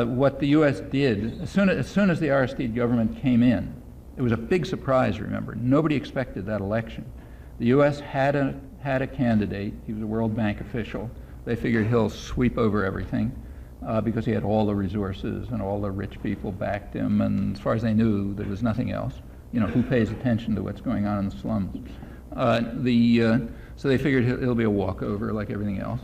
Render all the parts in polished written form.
what the U.S. did, as soon as the Aristide government came in, it was a big surprise, remember. Nobody expected that election. The U.S. had a candidate. He was a World Bank official. They figured he'll sweep over everything because he had all the resources and all the rich people backed him, and as far as they knew, there was nothing else. You know, who pays attention to what's going on in the slums? So they figured he'll be a walkover like everything else.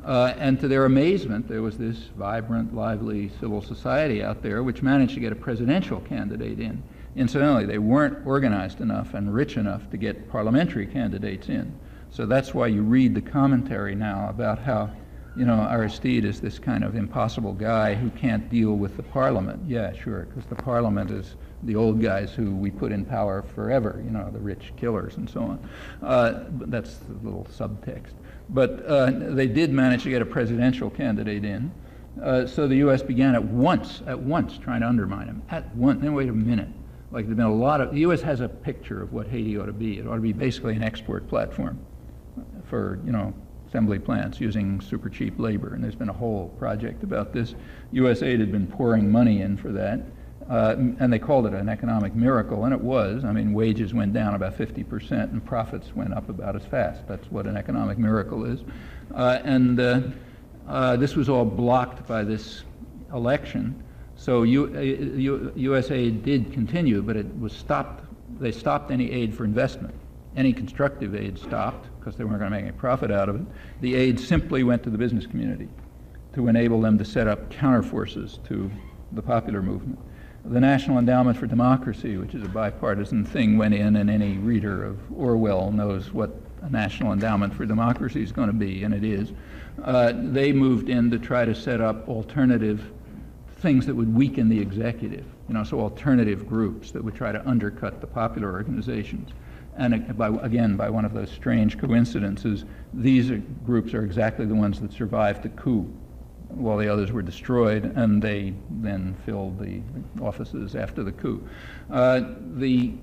And to their amazement, there was this vibrant, lively civil society out there which managed to get a presidential candidate in. Incidentally, they weren't organized enough and rich enough to get parliamentary candidates in. So that's why you read the commentary now about how, you know, Aristide is this kind of impossible guy who can't deal with the parliament. Yeah, sure, because the parliament is the old guys who we put in power forever, you know, the rich killers and so on. That's the little subtext. But they did manage to get a presidential candidate in. So the U.S. began at once trying to undermine him. At once. Then wait a minute. Like there's been a lot of, the U.S. has a picture of what Haiti ought to be. It ought to be basically an export platform for, you know, assembly plants using super cheap labor. And there's been a whole project about this. USAID had been pouring money in for that. And they called it an economic miracle, and it was. I mean, wages went down about 50% and profits went up about as fast. That's what an economic miracle is. This was all blocked by this election. So USAID did continue, but it was stopped. They stopped any aid for investment. Any constructive aid stopped because they weren't going to make any profit out of it. The aid simply went to the business community to enable them to set up counterforces to the popular movement. The National Endowment for Democracy, which is a bipartisan thing, went in, and any reader of Orwell knows what a National Endowment for Democracy is going to be, and it is. They moved in to try to set up alternative things that would weaken the executive, you know, so alternative groups that would try to undercut the popular organizations. And by one of those strange coincidences, these groups are exactly the ones that survived the coup, while the others were destroyed, and they then filled the offices after the coup. The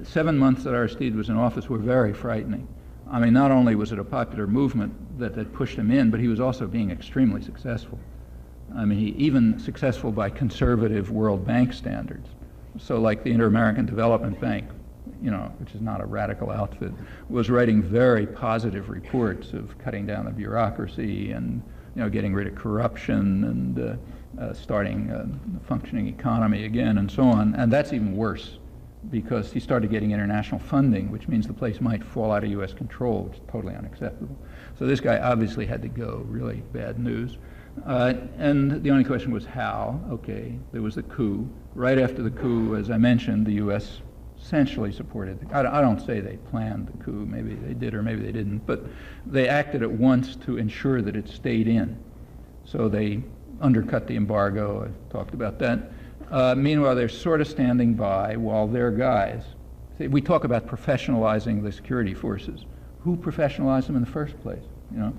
7 months that Aristide was in office were very frightening. I mean, not only was it a popular movement that pushed him in, but he was also being extremely successful. I mean, even successful by conservative World Bank standards. So like the Inter-American Development Bank, you know, which is not a radical outfit, was writing very positive reports of cutting down the bureaucracy and, you know, getting rid of corruption and starting a functioning economy again and so on. And that's even worse because he started getting international funding, which means the place might fall out of U.S. control, which is totally unacceptable. So this guy obviously had to go, really bad news. And the only question was how. Okay, there was the coup. Right after the coup, as I mentioned, the U.S. essentially supported. I don't say they planned the coup. Maybe they did or maybe they didn't. But they acted at once to ensure that it stayed in. So they undercut the embargo. I talked about that. Meanwhile, they're sort of standing by while their guys. See, we talk about professionalizing the security forces. Who professionalized them in the first place? You know,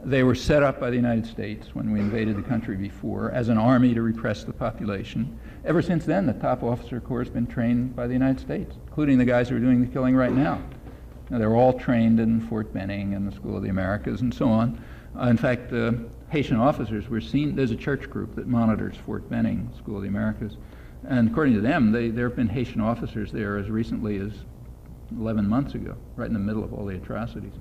they were set up by the United States when we invaded the country before as an army to repress the population. Ever since then, the top officer corps has been trained by the United States, including the guys who are doing the killing right now. Now, they're all trained in Fort Benning and the School of the Americas and so on. In fact, Haitian officers were seen. There's a church group that monitors Fort Benning, School of the Americas. And according to them, there have been Haitian officers there as recently as 11 months ago, right in the middle of all the atrocities.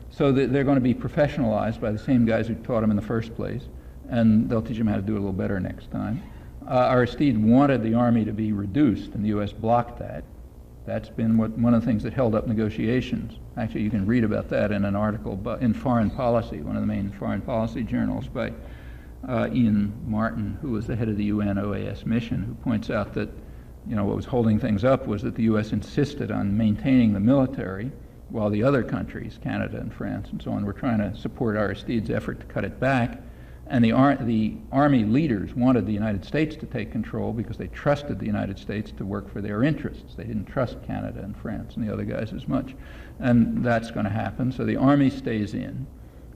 So they're going to be professionalized by the same guys who taught them in the first place, and they'll teach them how to do it a little better next time. Aristide wanted the army to be reduced, and the U.S. blocked that. That's been one of the things that held up negotiations. Actually, you can read about that in an article in Foreign Policy, one of the main foreign policy journals by Ian Martin, who was the head of the UN OAS mission, who points out that, you know, what was holding things up was that the U.S. insisted on maintaining the military while the other countries, Canada and France and so on, were trying to support Aristide's effort to cut it back. And the army leaders wanted the United States to take control because they trusted the United States to work for their interests. They didn't trust Canada and France and the other guys as much. And that's going to happen. So the army stays in.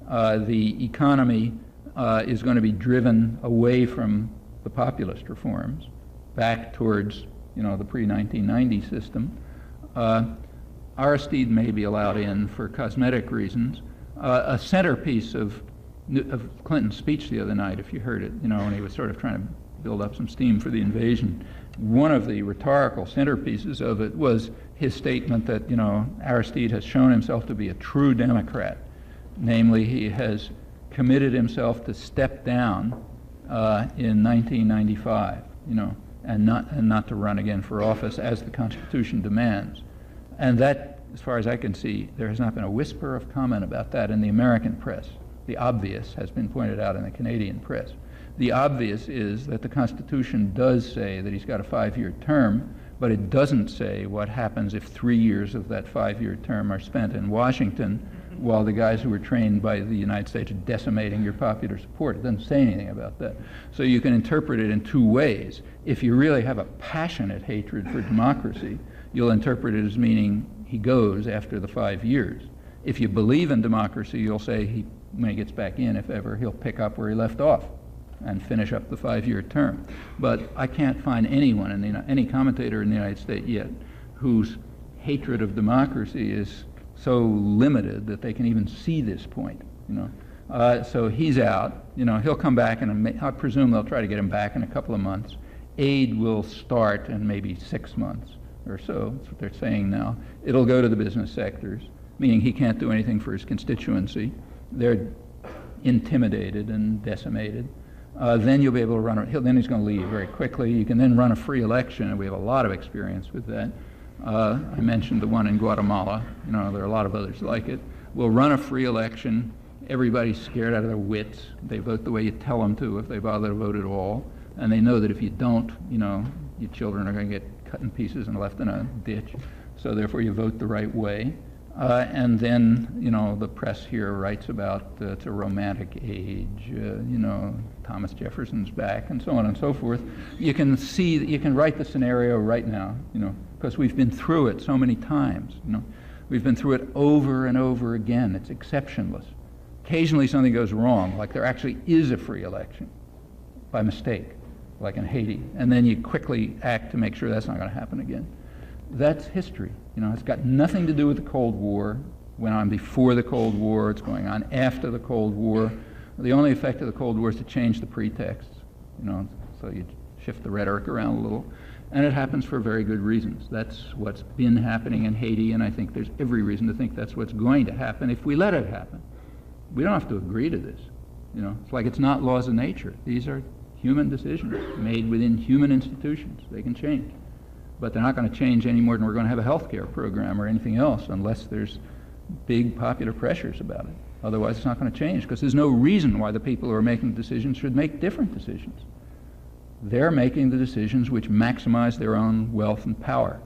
The economy is going to be driven away from the populist reforms, back towards, you know, the pre-1990 system. Aristide may be allowed in for cosmetic reasons. A centerpiece of of Clinton's speech the other night, if you heard it, when he was sort of trying to build up some steam for the invasion. One of the rhetorical centerpieces of it was his statement that, Aristide has shown himself to be a true Democrat. Namely, he has committed himself to step down in 1995, and not to run again for office as the Constitution demands. And that, as far as I can see, there has not been a whisper of comment about that in the American press. The obvious has been pointed out in the Canadian press. The obvious is that the Constitution does say that he's got a 5-year term, but it doesn't say what happens if 3 years of that 5-year term are spent in Washington while the guys who were trained by the United States are decimating your popular support. It doesn't say anything about that. So you can interpret it in two ways. If you really have a passionate hatred for democracy, you'll interpret it as meaning he goes after the 5 years. If you believe in democracy, you'll say when he gets back in, if ever, he'll pick up where he left off and finish up the 5-year term. But I can't find anyone, any commentator in the United States yet, whose hatred of democracy is so limited that they can even see this point. So he's out. He'll come back, and I presume they'll try to get him back in a couple of months. Aid will start in maybe 6 months or so. That's what they're saying now. It'll go to the business sectors, meaning he can't do anything for his constituency. They're intimidated and decimated. Then you'll be able to run. Then he's going to leave very quickly. You can then run a free election, and we have a lot of experience with that. I mentioned the one in Guatemala. There are a lot of others like it. We'll run a free election. Everybody's scared out of their wits. They vote the way you tell them to if they bother to vote at all. And they know that if you don't, your children are going to get cut in pieces and left in a ditch. So therefore you vote the right way. And then, the press here writes about it's a romantic age, Thomas Jefferson's back, and so on and so forth. You can see, you can write the scenario right now, because we've been through it so many times. We've been through it over and over again. It's exceptionless. Occasionally something goes wrong, like there actually is a free election by mistake, like in Haiti, and then you quickly act to make sure that's not going to happen again. That's history. It's got nothing to do with the Cold War. It went on before the Cold War. It's going on after the Cold War. The only effect of the Cold War is to change the pretexts, so you shift the rhetoric around a little. And it happens for very good reasons. That's what's been happening in Haiti, and I think there's every reason to think that's what's going to happen if we let it happen. We don't have to agree to this. It's like it's not laws of nature. These are human decisions made within human institutions. They can change. But they're not going to change any more than we're going to have a health care program or anything else unless there's big popular pressures about it. Otherwise, it's not going to change, because there's no reason why the people who are making decisions should make different decisions. They're making the decisions which maximize their own wealth and power.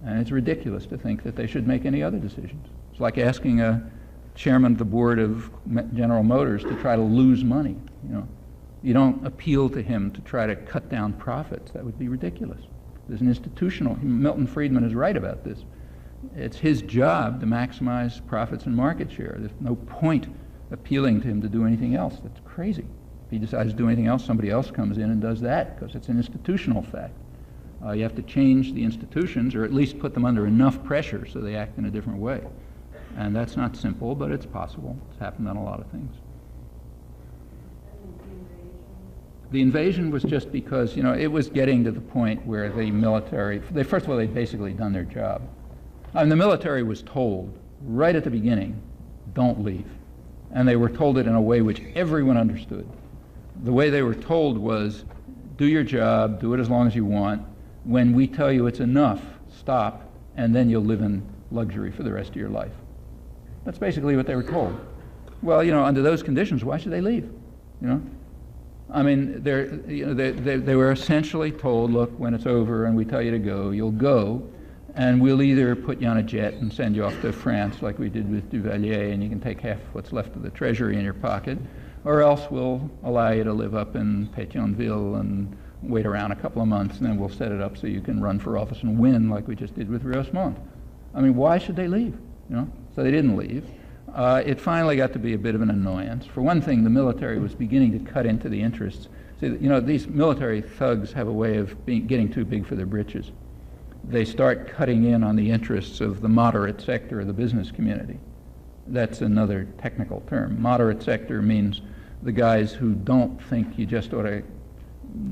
And it's ridiculous to think that they should make any other decisions. It's like asking a chairman of the board of General Motors to try to lose money. You don't appeal to him to try to cut down profits. That would be ridiculous. There's an institutional, Milton Friedman is right about this. It's his job to maximize profits and market share. There's no point appealing to him to do anything else. That's crazy. If he decides to do anything else, somebody else comes in and does that, because it's an institutional fact. You have to change the institutions, or at least put them under enough pressure so they act in a different way. And that's not simple, but it's possible. It's happened on a lot of things. The invasion was just because, it was getting to the point where the military, first of all, they'd basically done their job. The military was told right at the beginning, don't leave. And they were told it in a way which everyone understood. The way they were told was, do your job, do it as long as you want. When we tell you it's enough, stop, and then you'll live in luxury for the rest of your life. That's basically what they were told. Well, under those conditions, why should they leave? They were essentially told, look, when it's over and we tell you to go, you'll go, and we'll either put you on a jet and send you off to France like we did with Duvalier, and you can take half what's left of the treasury in your pocket, or else we'll allow you to live up in Pétionville and wait around a couple of months, and then we'll set it up so you can run for office and win like we just did with Riosmont. Why should they leave? So they didn't leave. It finally got to be a bit of an annoyance. For one thing, the military was beginning to cut into the interests. See, these military thugs have a way of getting too big for their britches. They start cutting in on the interests of the moderate sector of the business community. That's another technical term. Moderate sector means the guys who don't think you just ought to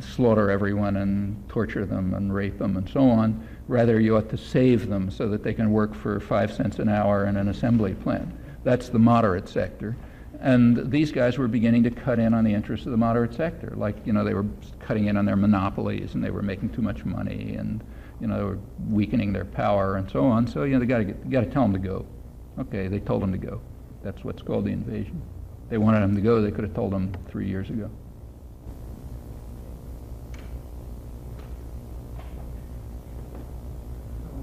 slaughter everyone and torture them and rape them and so on. Rather, you ought to save them so that they can work for 5 cents an hour in an assembly plant. That's the moderate sector. And these guys were beginning to cut in on the interests of the moderate sector. Like, they were cutting in on their monopolies, and they were making too much money, and, they were weakening their power and so on. So, they got to tell them to go. Okay, they told them to go. That's what's called the invasion. They wanted them to go, they could have told them 3 years ago.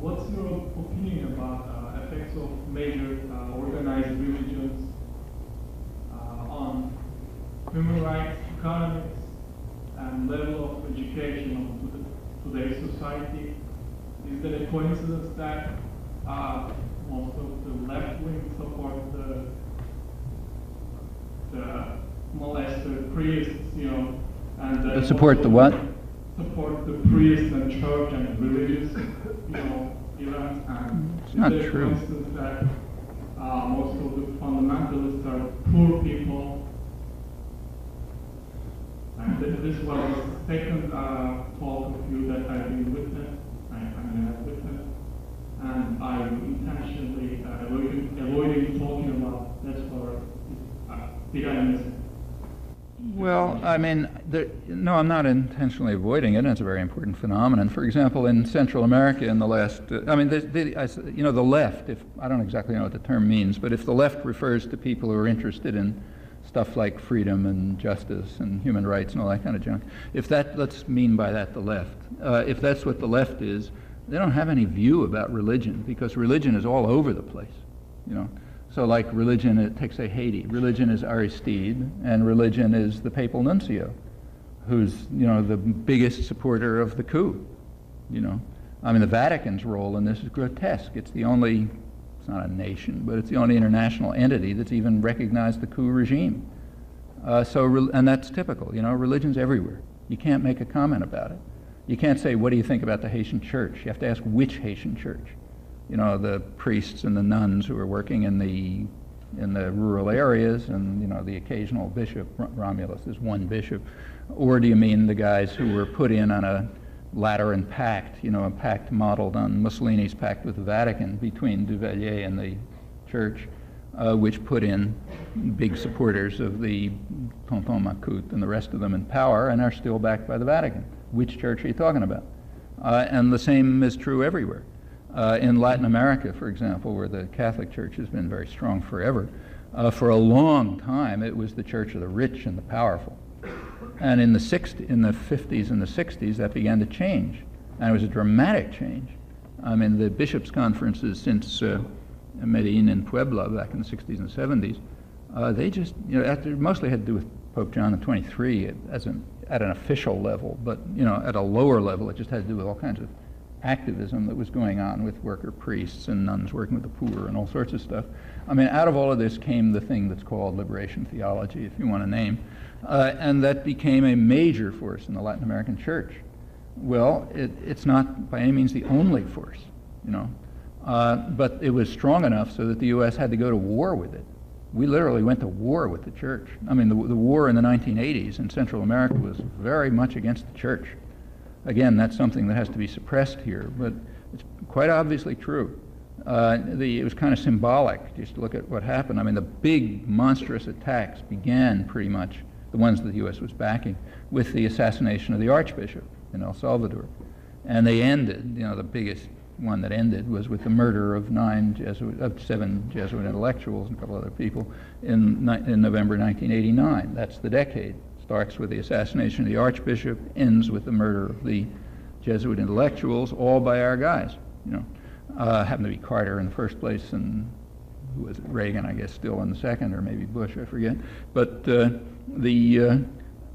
What's your opinion about effects of major organized religions on human rights, economics, and level of education of today's society? Is there a coincidence that most of the left wing support the molested priests, and support the what? Support the priests and church and religious, events. And it's not true. For instance, that most of the fundamentalists are poor people. And this was the second talk of you that I've been witness. I have witnessed, and I intentionally avoiding talking about that for. Did I miss it? Well, I mean, no, I'm not intentionally avoiding it, and it's a very important phenomenon. For example, in Central America in the last, the left, I don't exactly know what the term means, but if the left refers to people who are interested in stuff like freedom and justice and human rights and all that kind of junk, let's mean by that the left. If that's what the left is, they don't have any view about religion, because religion is all over the place, So like religion, take say Haiti, religion is Aristide, and religion is the papal nuncio, who's, the biggest supporter of the coup, I mean, the Vatican's role in this is grotesque. It's not a nation, but it's the only international entity that's even recognized the coup regime. And that's typical, religion's everywhere. You can't make a comment about it. You can't say, what do you think about the Haitian church? You have to ask which Haitian church. The priests and the nuns who are working in the rural areas, and the occasional bishop. Romulus is one bishop. Or do you mean the guys who were put in on a Lateran pact, a pact modeled on Mussolini's pact with the Vatican between Duvalier and the church, which put in big supporters of the Tonton Macoute and the rest of them in power, and are still backed by the Vatican? Which church are you talking about? And the same is true everywhere. In Latin America, for example, where the Catholic Church has been very strong forever, for a long time it was the church of the rich and the powerful. And in the 50s and the 60s, that began to change. And it was a dramatic change. I mean, the bishops' conferences since Medellin and Puebla back in the 60s and 70s, they just, mostly had to do with Pope John XXIII at an official level, but, at a lower level, it just had to do with all kinds of activism that was going on with worker priests and nuns working with the poor and all sorts of stuff. I mean, out of all of this came the thing that's called liberation theology, if you want a name, and that became a major force in the Latin American church. Well, it's not by any means the only force, but it was strong enough so that the U.S. had to go to war with it. We literally went to war with the church. I mean, the war in the 1980s in Central America was very much against the church. Again, that's something that has to be suppressed here, but it's quite obviously true. It was kind of symbolic, just to look at what happened. I mean, the big, monstrous attacks began pretty much, the ones that the U.S. was backing, with the assassination of the Archbishop in El Salvador. And they ended, the biggest one that ended was with the murder of 7 Jesuit intellectuals and a couple other people in November 1989. That's the decade. Starts with the assassination of the Archbishop, ends with the murder of the Jesuit intellectuals, all by our guys. Happened to be Carter in the first place, and who was it? Reagan, I guess, still in the second, or maybe Bush, I forget. But and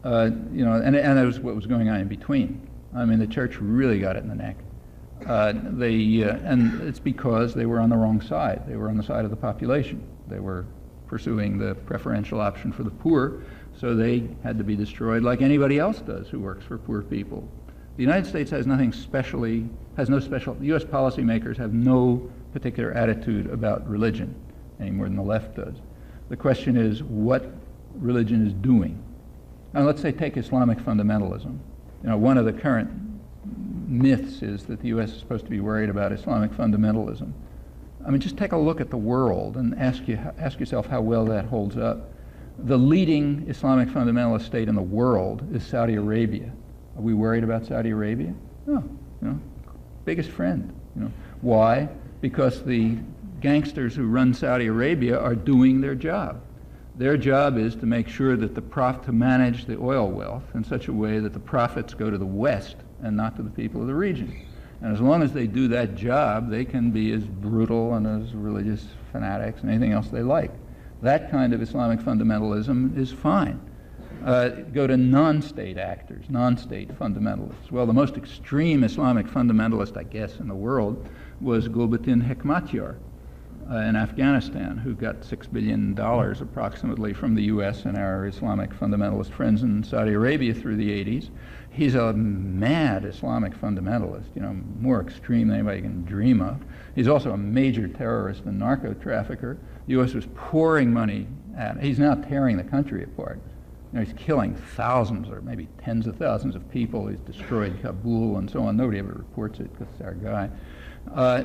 that was what was going on in between. I mean, the church really got it in the neck. And it's because they were on the wrong side. They were on the side of the population. They were pursuing the preferential option for the poor. So they had to be destroyed like anybody else does who works for poor people. The United States has no special, the U.S. policymakers have no particular attitude about religion any more than the left does. The question is, what religion is doing. And let's say take Islamic fundamentalism. One of the current myths is that the U.S. is supposed to be worried about Islamic fundamentalism. I mean, just take a look at the world and ask yourself how well that holds up. The leading Islamic fundamentalist state in the world is Saudi Arabia. Are we worried about Saudi Arabia? No. Biggest friend. Why? Because the gangsters who run Saudi Arabia are doing their job. Their job is to make sure that to manage the oil wealth in such a way that the profits go to the West and not to the people of the region. And as long as they do that job, they can be as brutal and as religious fanatics and anything else they like. That kind of Islamic fundamentalism is fine. Go to non-state actors, non-state fundamentalists. Well, the most extreme Islamic fundamentalist, I guess, in the world was Gulbuddin Hekmatyar in Afghanistan, who got $6 billion approximately from the U.S. and our Islamic fundamentalist friends in Saudi Arabia through the 80s. He's a mad Islamic fundamentalist, more extreme than anybody can dream of. He's also a major terrorist and narco-trafficker. The U.S. was pouring money at him. He's now tearing the country apart. He's killing thousands or maybe tens of thousands of people. He's destroyed Kabul and so on. Nobody ever reports it because it's our guy.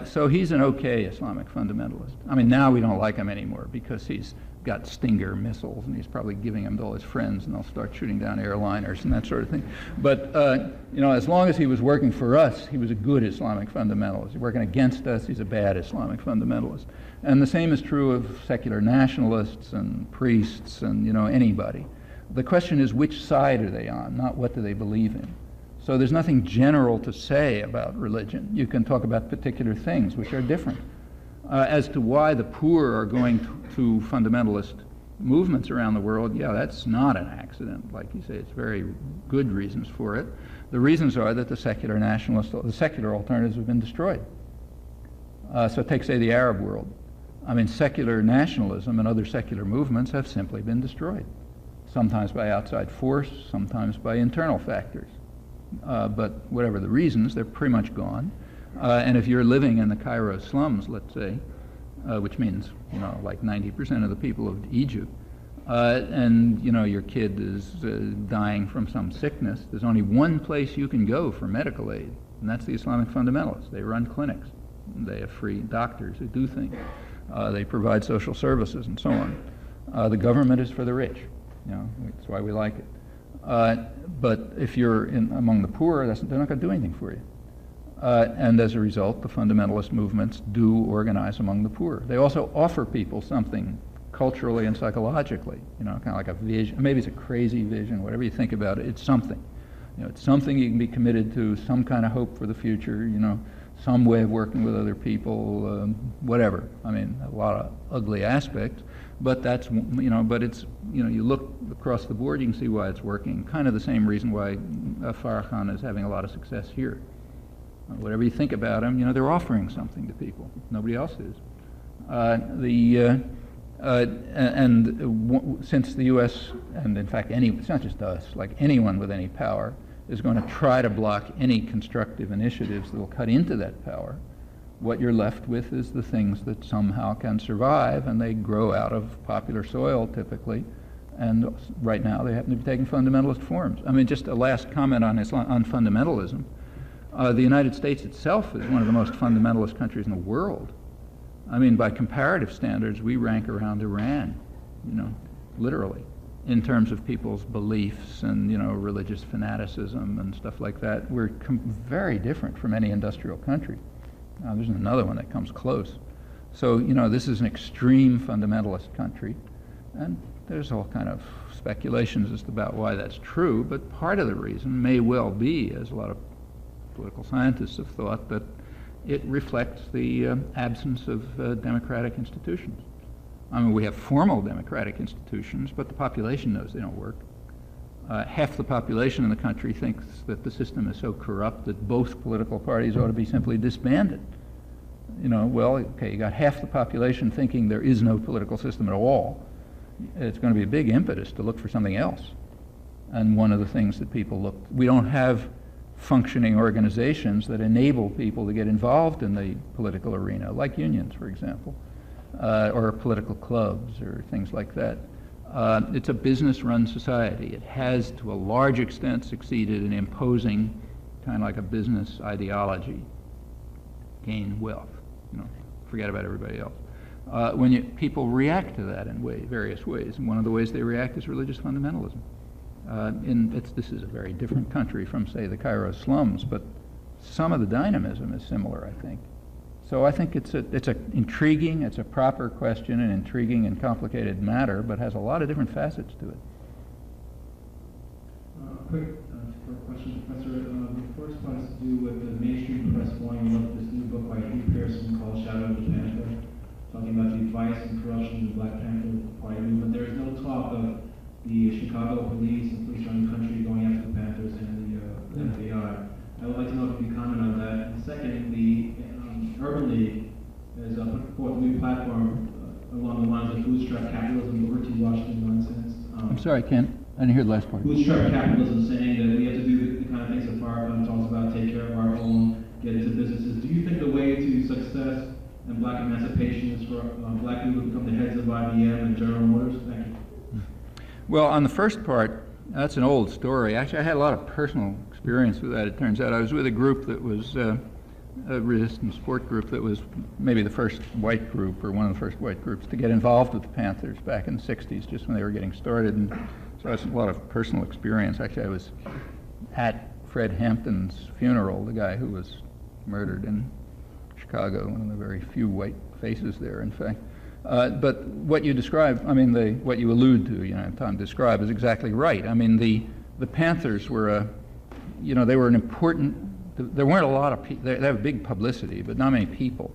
So he's an okay Islamic fundamentalist. I mean, now we don't like him anymore because he's got Stinger missiles and he's probably giving them to all his friends and they'll start shooting down airliners and that sort of thing. But, as long as he was working for us, he was a good Islamic fundamentalist. He's working against us, he's a bad Islamic fundamentalist. And the same is true of secular nationalists and priests and, anybody. The question is, which side are they on, not what do they believe in. So there's nothing general to say about religion. You can talk about particular things which are different. As to why the poor are going to fundamentalist movements around the world, yeah, that's not an accident. Like you say, it's very good reasons for it. The reasons are that the secular alternatives have been destroyed. So take, say, the Arab world. I mean, secular nationalism and other secular movements have simply been destroyed. Sometimes by outside force, sometimes by internal factors. But whatever the reasons, they're pretty much gone. And if you're living in the Cairo slums, let's say, which means, like 90% of the people of Egypt, and, your kid is dying from some sickness, there's only one place you can go for medical aid, and that's the Islamic fundamentalists. They run clinics. They have free doctors who do things. They provide social services and so on. The government is for the rich. That's why we like it. But if you're among the poor, they're not going to do anything for you. And as a result, the fundamentalist movements do organize among the poor. They also offer people something culturally and psychologically, kind of like a vision. Maybe it's a crazy vision, whatever you think about it, it's something. It's something you can be committed to, some kind of hope for the future, some way of working with other people, whatever. I mean, a lot of ugly aspects, but that's, but it's, you look across the board, you can see why it's working. Kind of the same reason why Farrakhan is having a lot of success here. Whatever you think about them, they're offering something to people. Nobody else is. Since the U.S., and in fact, it's not just us, like anyone with any power, is going to try to block any constructive initiatives that will cut into that power, what you're left with is the things that somehow can survive, and they grow out of popular soil typically, and right now they happen to be taking fundamentalist forms. I mean, just a last comment on fundamentalism. The United States itself is one of the most fundamentalist countries in the world. I mean, by comparative standards, we rank around Iran, literally, in terms of people's beliefs and, religious fanaticism and stuff like that. We're very different from any industrial country. There's another one that comes close. So, this is an extreme fundamentalist country, and there's all kind of speculations as to about why that's true, but part of the reason may well be, as a lot of political scientists have thought, that it reflects the absence of democratic institutions. I mean, we have formal democratic institutions, but the population knows they don't work. Half the population in the country thinks that the system is so corrupt that both political parties ought to be simply disbanded. Well, okay, you got half the population thinking there is no political system at all. It's going to be a big impetus to look for something else. And one of the things that we don't have functioning organizations that enable people to get involved in the political arena, like unions, for example, or political clubs or things like that. It's a business-run society. It has, to a large extent, succeeded in imposing kind of like a business ideology, gain wealth, forget about everybody else. People react to that in various ways, and one of the ways they react is religious fundamentalism. This is a very different country from, say, the Cairo slums, but some of the dynamism is similar, I think. So I think it's a proper question, an intriguing and complicated matter, but has a lot of different facets to it. Quick question, Professor. The first one has to do with the mainstream press wanting to look at this new book by Hugh Pearson called Shadow of the Panther, talking about the advice and corruption of the Black Panther Party movement. There is no talk of the Chicago police and police around the country going after the Panthers and the FBI. I would like to know if you can comment on that. And second, the Urban League has put forth a new platform along the lines of bootstrap capitalism, liberty Washington nonsense. I'm sorry, Ken. I didn't hear the last part. Bootstrap capitalism, saying that we have to do the kind of things that Farrakhan talks about, take care of our own, get into businesses. Do you think the way to success and Black emancipation is for Black people to become the heads of IBM and General Motors? Thank you. Well, on the first part, that's an old story. Actually, I had a lot of personal experience with that, it turns out. I was with a group that was a resistance sport group that was maybe the first white group, or one of the first white groups, to get involved with the Panthers back in the 60s, just when they were getting started. And so I had a lot of personal experience. Actually, I was at Fred Hampton's funeral, the guy who was murdered in Chicago, one of the very few white faces there, in fact. But what you describe, what you allude to, Tom described, is exactly right. I mean, the Panthers were they were an important. There weren't a lot of people. They have big publicity, but not many people.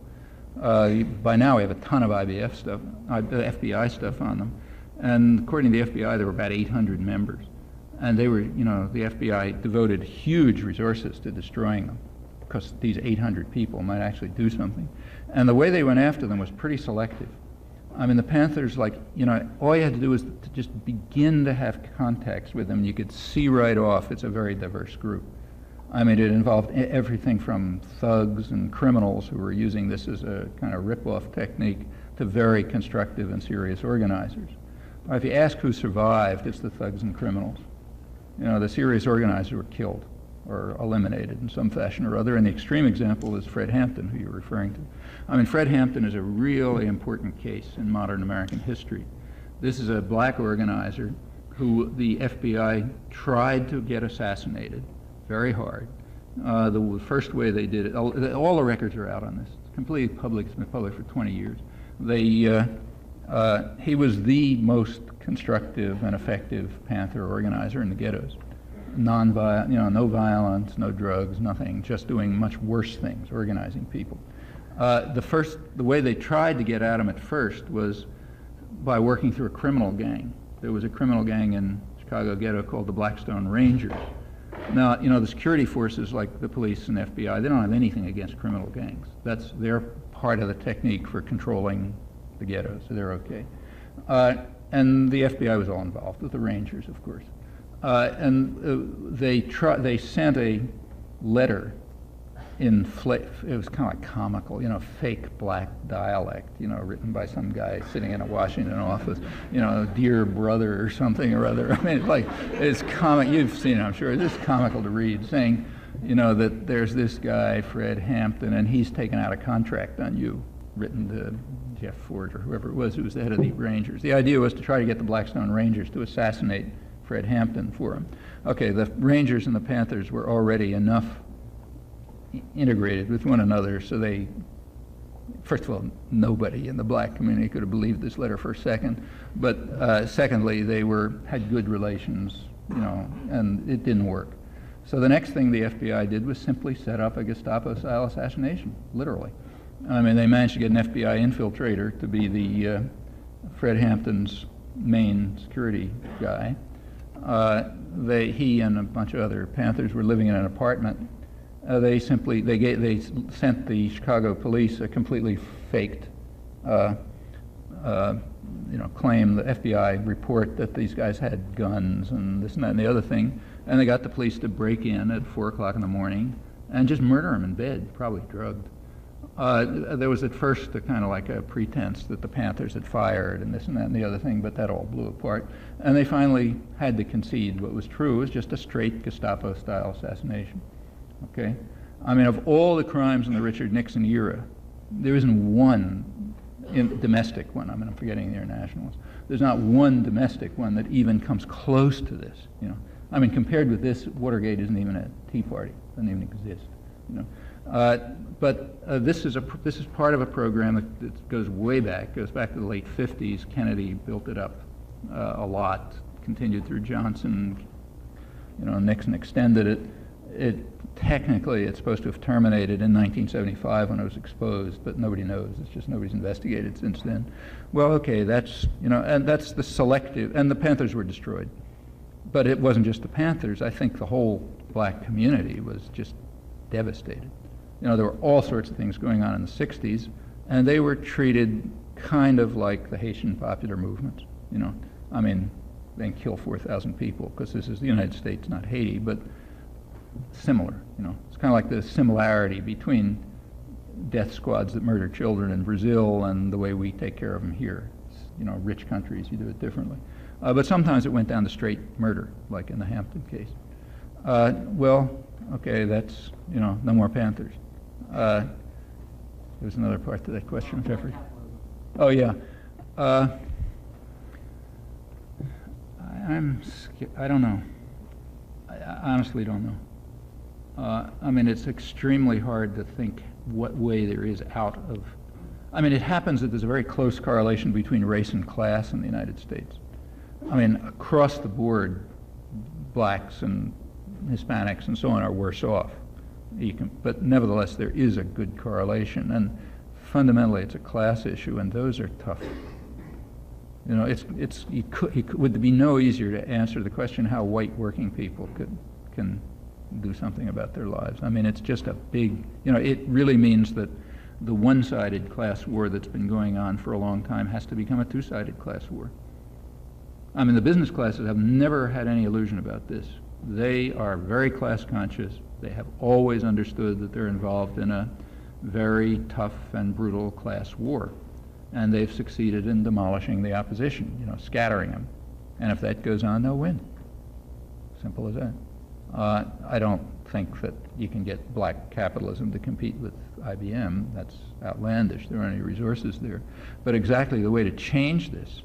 By now, we have a ton of FBI stuff on them, and according to the FBI, there were about 800 members, and they were, the FBI devoted huge resources to destroying them, because these 800 people might actually do something, and the way they went after them was pretty selective. I mean, the Panthers, all you had to do was to just begin to have contacts with them. You could see right off it's a very diverse group. I mean, it involved everything from thugs and criminals who were using this as a kind of rip-off technique to very constructive and serious organizers. If you ask who survived, it's the thugs and criminals. The serious organizers were killed or eliminated in some fashion or other, and the extreme example is Fred Hampton, who you're referring to. I mean, Fred Hampton is a really important case in modern American history. This is a black organizer who the FBI tried to get assassinated very hard. The first way they did it, all the records are out on this. It's completely public. It's been public for 20 years. He was the most constructive and effective Panther organizer in the ghettos. No violence, no drugs, nothing. Just doing much worse things, organizing people. The way they tried to get at him at first was by working through a criminal gang. There was a criminal gang in Chicago ghetto called the Blackstone Rangers. Now, the security forces like the police and FBI, they don't have anything against criminal gangs. That's their part of the technique for controlling the ghetto, so they're okay. And the FBI was all involved with the Rangers, of course. They sent a letter it was kind of like comical, fake black dialect, written by some guy sitting in a Washington office, dear brother or something or other. I mean, it's comic. You've seen it, I'm sure. It's comical to read, saying, that there's this guy, Fred Hampton, and he's taken out a contract on you, written to Jeff Ford or whoever it was who was the head of the Rangers. The idea was to try to get the Blackstone Rangers to assassinate Fred Hampton for him. Okay, the Rangers and the Panthers were already enough integrated with one another, so first of all, nobody in the black community could have believed this letter for a second, but secondly, they had good relations, and it didn't work. So the next thing the FBI did was simply set up a Gestapo-style assassination, literally. I mean, they managed to get an FBI infiltrator to be the Fred Hampton's main security guy. He and a bunch of other Panthers were living in an apartment. They sent the Chicago police a completely faked claim, the FBI report that these guys had guns and this and that and the other thing, and they got the police to break in at 4 o'clock in the morning and just murder them in bed, probably drugged. There was at first a kind of like a pretense that the Panthers had fired and this and that and the other thing, but that all blew apart. And they finally had to concede what was true. It was just a straight Gestapo-style assassination. Okay? I mean, of all the crimes in the Richard Nixon era, there isn't one domestic one. I mean, I'm forgetting the internationals. There's not one domestic one that even comes close to this. You know, I mean, compared with this, Watergate isn't even a Tea Party. It doesn't even exist. You know, this is part of a program that goes way back. Goes back to the late '50s. Kennedy built it up a lot. Continued through Johnson. You know, Nixon extended it. Technically, it's supposed to have terminated in 1975 when it was exposed, but nobody knows. It's just nobody's investigated since then. Well, okay, that's, you know, and that's the selective, and the Panthers were destroyed. But it wasn't just the Panthers. I think the whole black community was just devastated. You know, there were all sorts of things going on in the 60s, and they were treated kind of like the Haitian popular movement. You know, I mean, they can kill 4,000 people because this is the United States, not Haiti, but similar, you know. It's kind of like the similarity between death squads that murder children in Brazil and the way we take care of them here. It's, you know, rich countries, you do it differently. But sometimes it went down to straight murder, like in the Hampton case. Well, okay, that's, you know, no more Panthers. There's another part to that question, Jeffrey. Oh, yeah. I don't know. I honestly don't know. I mean, it's extremely hard to think what way there is out of... I mean, it happens that there's a very close correlation between race and class in the United States. I mean, across the board, blacks and Hispanics and so on are worse off. But nevertheless, there is a good correlation. And fundamentally, it's a class issue, and those are tough. You know, it would be no easier to answer the question how white working people can do something about their lives. I mean, it's just a big, you know, it really means that the one-sided class war that's been going on for a long time has to become a two-sided class war. I mean, the business classes have never had any illusion about this. They are very class conscious. They have always understood that they're involved in a very tough and brutal class war. And they've succeeded in demolishing the opposition, you know, scattering them. And if that goes on, they'll win. Simple as that. I don't think that you can get black capitalism to compete with IBM. That's outlandish. There aren't any resources there. But exactly the way to change this,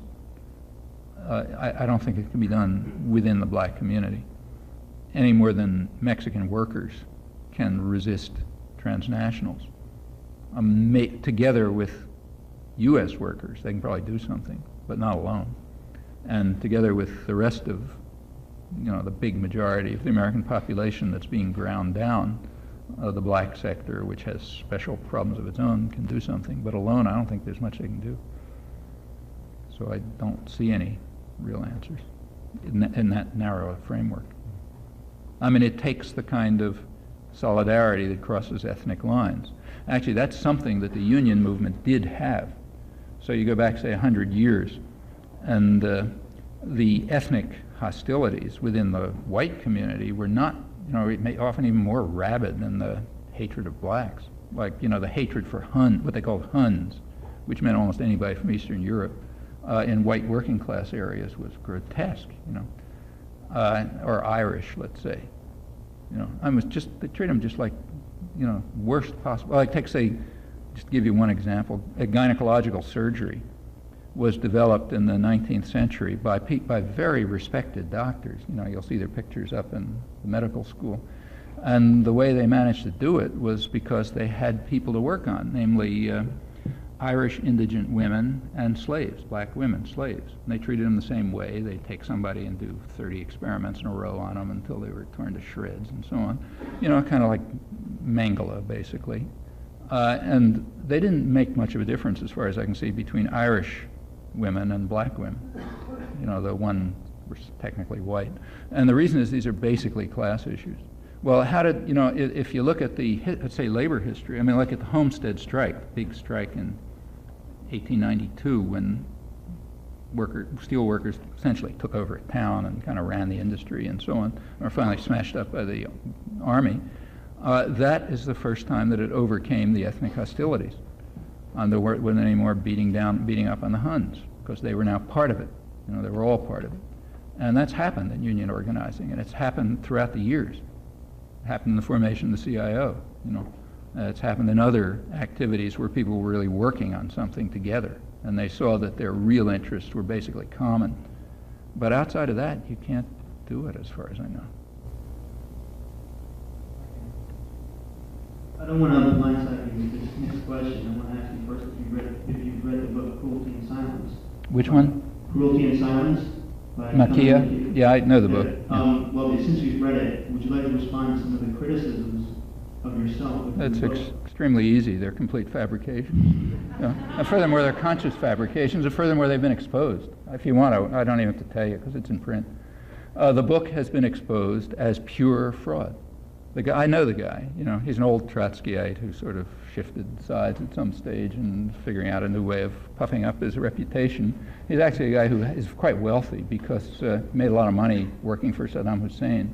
I don't think it can be done within the black community any more than Mexican workers can resist transnationals. Together with U.S. workers, they can probably do something, but not alone. And together with the rest of, you know, the big majority of the American population that's being ground down, the black sector, which has special problems of its own, can do something. But alone, I don't think there's much they can do. So I don't see any real answers in that narrow framework. I mean, it takes the kind of solidarity that crosses ethnic lines. Actually, that's something that the union movement did have. So you go back, say, 100 years, and the ethnic hostilities within the white community were not, you know, often even more rabid than the hatred of blacks. Like, you know, the hatred for what they called Huns, which meant almost anybody from Eastern Europe, in white working class areas was grotesque, you know, or Irish, let's say. You know, they treat them just like, you know, worst possible. Like, take, say, just to give you one example, a gynecological surgery was developed in the 19th century by very respected doctors. You know, you'll see their pictures up in the medical school. And the way they managed to do it was because they had people to work on, namely Irish indigent women and slaves, black women, slaves. And they treated them the same way. They'd take somebody and do 30 experiments in a row on them until they were torn to shreds and so on. You know, kind of like Mangala, basically. And they didn't make much of a difference, as far as I can see, between Irish women and black women. You know, the one was technically white. And the reason is these are basically class issues. Well, how did, you know, if you look at the, let's say, labor history, I mean, look at the Homestead strike, the big strike in 1892 when steel workers essentially took over a town and kind of ran the industry and so on, or finally smashed up by the army. That is the first time that it overcame the ethnic hostilities. There wasn't any more beating up on the Huns, because they were now part of it. They were all part of it. And that's happened in union organizing, and it's happened throughout the years. It happened in the formation of the CIO, It's happened in other activities where people were really working on something together, and they saw that their real interests were basically common. But outside of that, you can't do it, as far as I know. I don't want to blindside you with this next question. I want to ask you first if you've read the book Cruelty and Silence. Which one? Cruelty and Silence. By Makia? Yeah, I know the book. Well, since you've read it, would you like to respond to some of the criticisms of yourself? That's extremely easy. They're complete fabrications. And furthermore, they're conscious fabrications, and furthermore, they've been exposed. If you want, I don't even have to tell you, because it's in print. The book has been exposed as pure fraud. I know the guy. He's an old Trotskyite who sort of shifted sides at some stage and figuring out a new way of puffing up his reputation. He's actually a guy who is quite wealthy because he made a lot of money working for Saddam Hussein,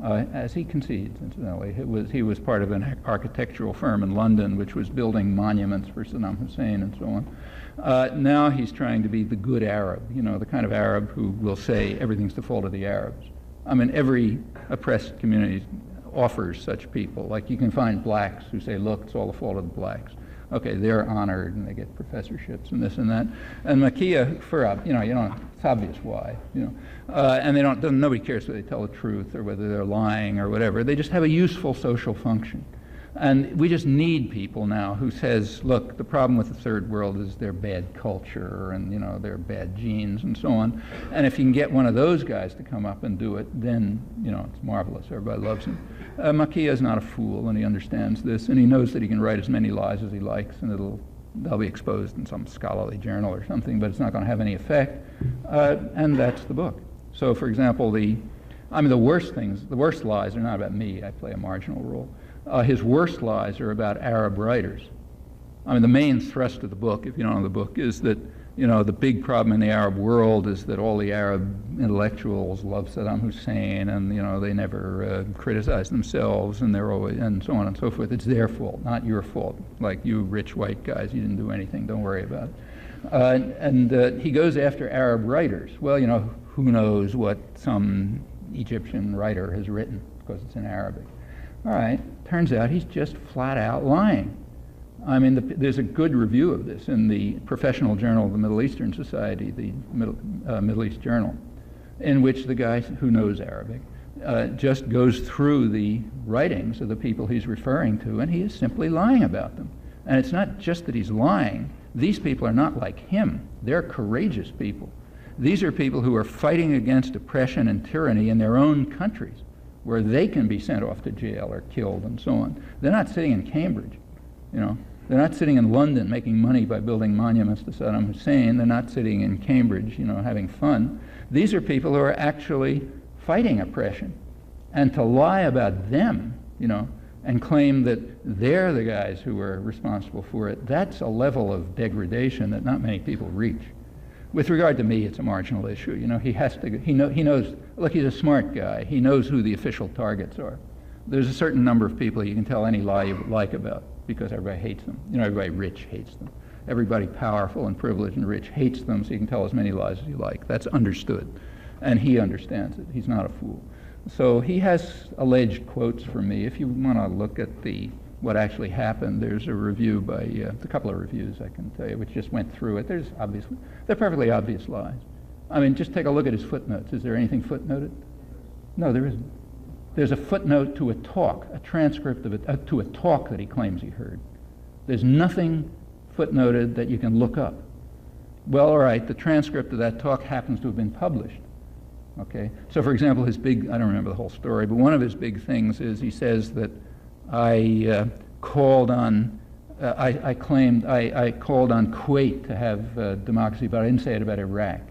as he concedes, incidentally. He was part of an architectural firm in London which was building monuments for Saddam Hussein and so on. Now he's trying to be the good Arab, the kind of Arab who will say everything's the fault of the Arabs. I mean, every oppressed community offers such people. Like, you can find blacks who say, look, it's all the fault of the blacks. Okay, they're honored and they get professorships and this and that. And Makia, it's obvious why. And nobody cares whether they tell the truth or whether they're lying or whatever. They just have a useful social function. And we just need people now who says, look, the problem with the third world is their bad culture and, their bad genes and so on. And if you can get one of those guys to come up and do it, then, it's marvelous. Everybody loves him. Makia is not a fool, and he understands this, and he knows that he can write as many lies as he likes, and they'll be exposed in some scholarly journal or something, but it's not going to have any effect. And that's the book. So, for example, the worst lies are not about me. I play a marginal role. His worst lies are about Arab writers. The main thrust of the book, if you don't know the book, is that, the big problem in the Arab world is that all the Arab intellectuals love Saddam Hussein, and, they never criticize themselves, and they're always, and so on and so forth. It's their fault, not your fault. Like, you rich white guys, you didn't do anything, don't worry about it. And he goes after Arab writers. Well, who knows what some Egyptian writer has written, because it's in Arabic. All right, turns out he's just flat out lying. There's a good review of this in the Professional Journal of the Middle Eastern Society, the Middle East Journal, in which the guy who knows Arabic just goes through the writings of the people he's referring to, and he is simply lying about them. And it's not just that he's lying. These people are not like him. They're courageous people. These are people who are fighting against oppression and tyranny in their own countries, where they can be sent off to jail or killed and so on. They're not sitting in Cambridge, They're not sitting in London making money by building monuments to Saddam Hussein. They're not sitting in Cambridge, having fun. These are people who are actually fighting oppression. And to lie about them, and claim that they're the guys who are responsible for it, that's a level of degradation that not many people reach. With regard to me, it's a marginal issue. He knows, look, he's a smart guy. He knows who the official targets are. There's a certain number of people you can tell any lie you like about, because everybody hates them. Everybody rich hates them. Everybody powerful and privileged and rich hates them, so you can tell as many lies as you like. That's understood. And he understands it. He's not a fool. So he has alleged quotes from me. If you want to look at what actually happened, there's a review by, a couple of reviews I can tell you, which just went through it. They're perfectly obvious lies. Just take a look at his footnotes. Is there anything footnoted? No, there isn't. There's a footnote to a talk, a transcript of to a talk that he claims he heard. There's nothing footnoted that you can look up. Well, all right, the transcript of that talk happens to have been published. Okay, so for example, I don't remember the whole story, but one of his big things is he says that I called on Kuwait to have democracy, but I didn't say it about Iraq.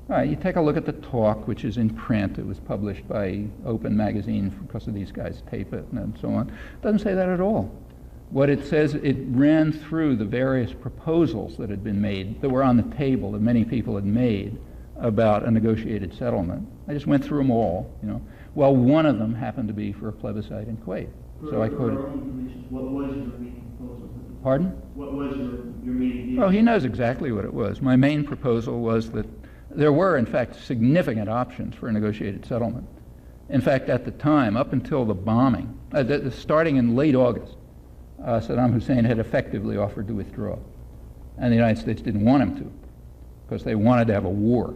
All right, you take a look at the talk, which is in print. It was published by Open Magazine because of these guys tape it and so on. It doesn't say that at all. What it says, it ran through the various proposals that had been made, that were on the table, that many people had made about a negotiated settlement. I just went through them all, Well, one of them happened to be for a plebiscite in Kuwait. So I quoted. What was your main proposal? Pardon? What was your main view? Oh, he knows exactly what it was. My main proposal was that there were, in fact, significant options for a negotiated settlement. In fact, at the time, up until the bombing, starting in late August, Saddam Hussein had effectively offered to withdraw. And the United States didn't want him to, because they wanted to have a war.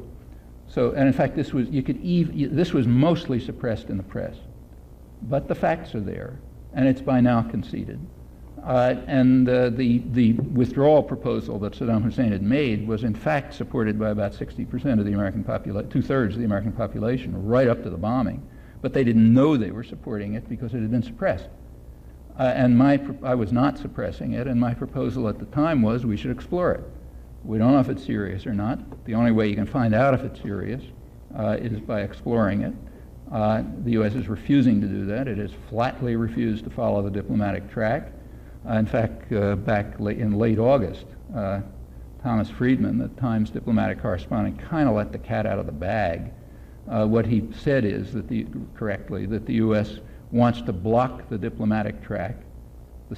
So, and in fact, this was mostly suppressed in the press. But the facts are there, and it's by now conceded. The withdrawal proposal that Saddam Hussein had made was in fact supported by about 60% of the American population, 2/3 of the American population, right up to the bombing. But they didn't know they were supporting it because it had been suppressed. I was not suppressing it, and my proposal at the time was we should explore it. We don't know if it's serious or not. The only way you can find out if it's serious is by exploring it. The U.S. is refusing to do that. It has flatly refused to follow the diplomatic track. In fact, back in late August, Thomas Friedman, the Times diplomatic correspondent, kind of let the cat out of the bag. What he said is that correctly that the U.S. wants to block the diplomatic track.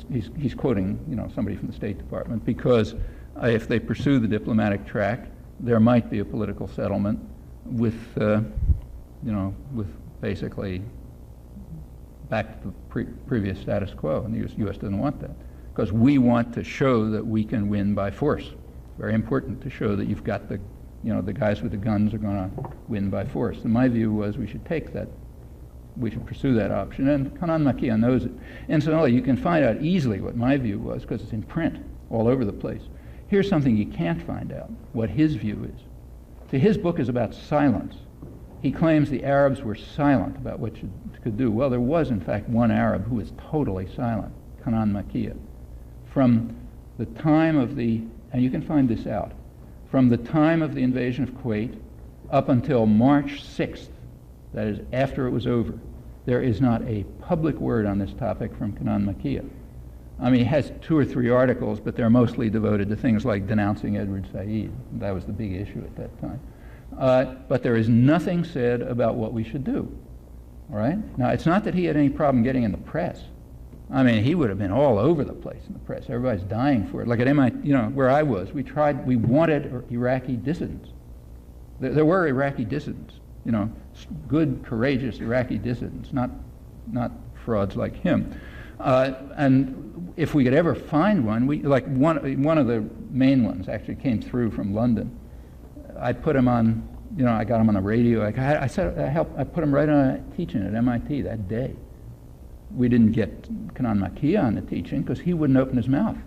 He's quoting, somebody from the State Department, because if they pursue the diplomatic track, there might be a political settlement with basically back to the previous status quo, and the U.S. doesn't want that, because we want to show that we can win by force. Very important to show that you've got the guys with the guns are going to win by force. And my view was we should take that, we should pursue that option, and Kanan Makia knows it. Incidentally, you can find out easily what my view was, because it's in print all over the place. Here's something you can't find out, what his view is. See, his book is about silence. He claims the Arabs were silent about what you could do. Well, there was, in fact, one Arab who was totally silent, Kanan Makia. From the time of and you can find this out, from the time of the invasion of Kuwait up until March 6th, that is after it was over, there is not a public word on this topic from Kanan Makia. I mean, he has 2 or 3 articles, but they're mostly devoted to things like denouncing Edward Said. That was the big issue at that time. But there is nothing said about what we should do. All right? Now, it's not that he had any problem getting in the press. I mean, he would have been all over the place in the press. Everybody's dying for it. Like at MIT, where I was, we wanted Iraqi dissidents. There were Iraqi dissidents, good, courageous Iraqi dissidents, not frauds like him. And if we could ever find one, one of the main ones actually came through from London. I put him on, I got him on the radio. I put him right on teaching at MIT that day. We didn't get Kanan Makia on the teaching because he wouldn't open his mouth.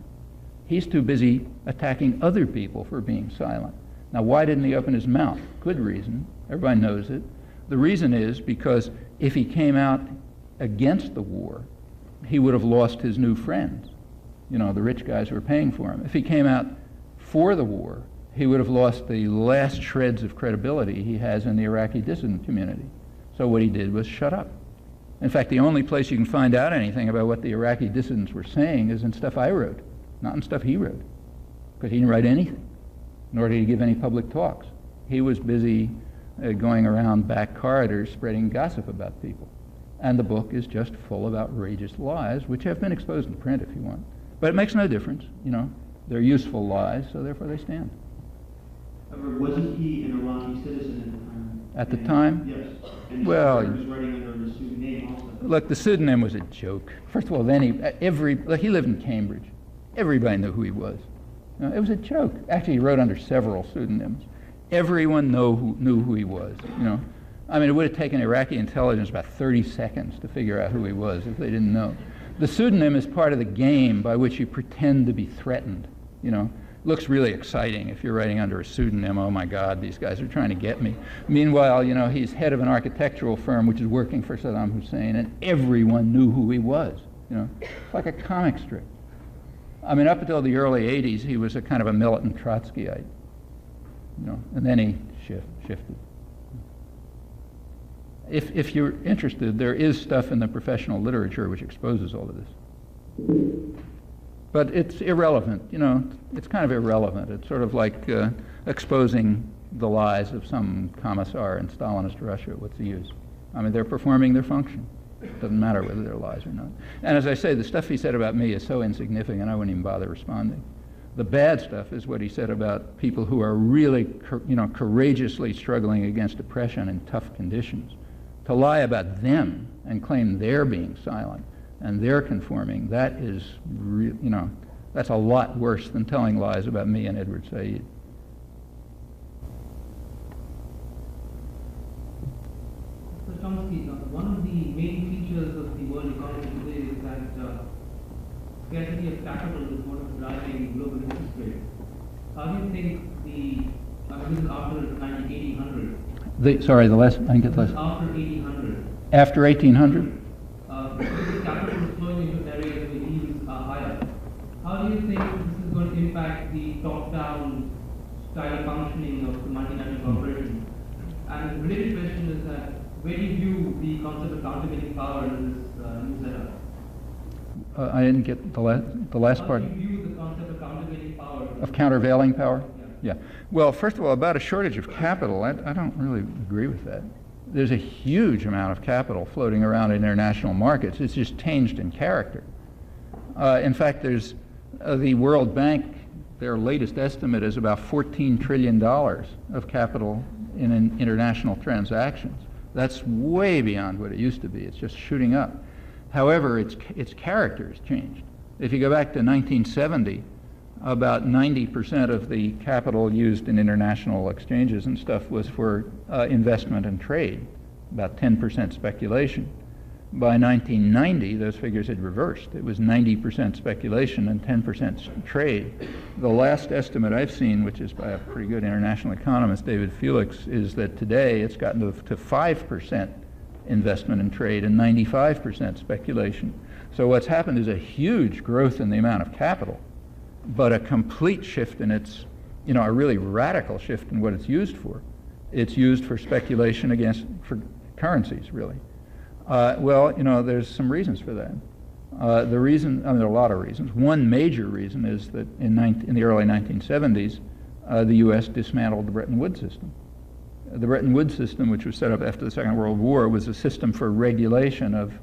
He's too busy attacking other people for being silent. Now, why didn't he open his mouth? Good reason. Everybody knows it. The reason is because if he came out against the war, he would have lost his new friends, the rich guys who were paying for him. If he came out for the war, he would have lost the last shreds of credibility he has in the Iraqi dissident community. So what he did was shut up. In fact, the only place you can find out anything about what the Iraqi dissidents were saying is in stuff I wrote, not in stuff he wrote, because he didn't write anything, nor did he give any public talks. He was busy going around back corridors spreading gossip about people. And the book is just full of outrageous lies, which have been exposed in print if you want. But it makes no difference, They're useful lies, so therefore they stand. However, wasn't he an Iraqi citizen at the time? Yes. And Well, he was writing under a pseudonym also. Look, the pseudonym was a joke. First of all, then he lived in Cambridge. Everybody knew who he was. It was a joke. Actually, he wrote under several pseudonyms. Everyone knew who he was, I mean, it would have taken Iraqi intelligence about 30 seconds to figure out who he was if they didn't know. The pseudonym is part of the game by which you pretend to be threatened, Looks really exciting if you're writing under a pseudonym. Oh my God, these guys are trying to get me. Meanwhile, he's head of an architectural firm which is working for Saddam Hussein, and everyone knew who he was. It's like a comic strip. I mean, up until the early 80s, he was a kind of a militant Trotskyite, and then he shifted. If you're interested, there is stuff in the professional literature which exposes all of this. But it's irrelevant, it's kind of irrelevant. It's sort of like exposing the lies of some commissar in Stalinist Russia. What's the use? I mean, they're performing their function. It doesn't matter whether they're lies or not. And as I say, the stuff he said about me is so insignificant, I wouldn't even bother responding. The bad stuff is what he said about people who are really, courageously struggling against oppression in tough conditions. To lie about them and claim they're being silent and they're conforming, that is, that's a lot worse than telling lies about me and Edward Said. Mr. Chomsky, one of the main features of the world economy today is that scarcity of capital is what is driving global interest rates. How do you think this is after 1800? Sorry, the last, I didn't get the last. After 1800. After 1800? The capital is flowing into areas where yields are higher. How do you think this is going to impact the top-down style of functioning of the multinational corporations? And the related question is that where do you view the concept of countervailing power in this new setup? I didn't get the last part. How do you view the concept of countervailing power? Of countervailing power? Yeah. Well, first of all, about a shortage of capital, I don't really agree with that. There's a huge amount of capital floating around in international markets. It's just changed in character. In fact, there's the World Bank, their latest estimate is about $14 trillion of capital in international transactions. That's way beyond what it used to be. It's just shooting up. However, its character has changed. If you go back to 1970, about 90% of the capital used in international exchanges and stuff was for investment and trade, about 10% speculation. By 1990, those figures had reversed. It was 90% speculation and 10% trade. The last estimate I've seen, which is by a pretty good international economist, David Felix, is that today it's gotten to 5% investment and trade and 95% speculation. So what's happened is a huge growth in the amount of capital, but a complete shift in its, a really radical shift in what it's used for. It's used for speculation for currencies, really. Well, there's some reasons for that. The reason, there are a lot of reasons. One major reason is that in the early 1970s, the U.S. dismantled the Bretton Woods system. The Bretton Woods system, which was set up after the Second World War, was a system for regulation of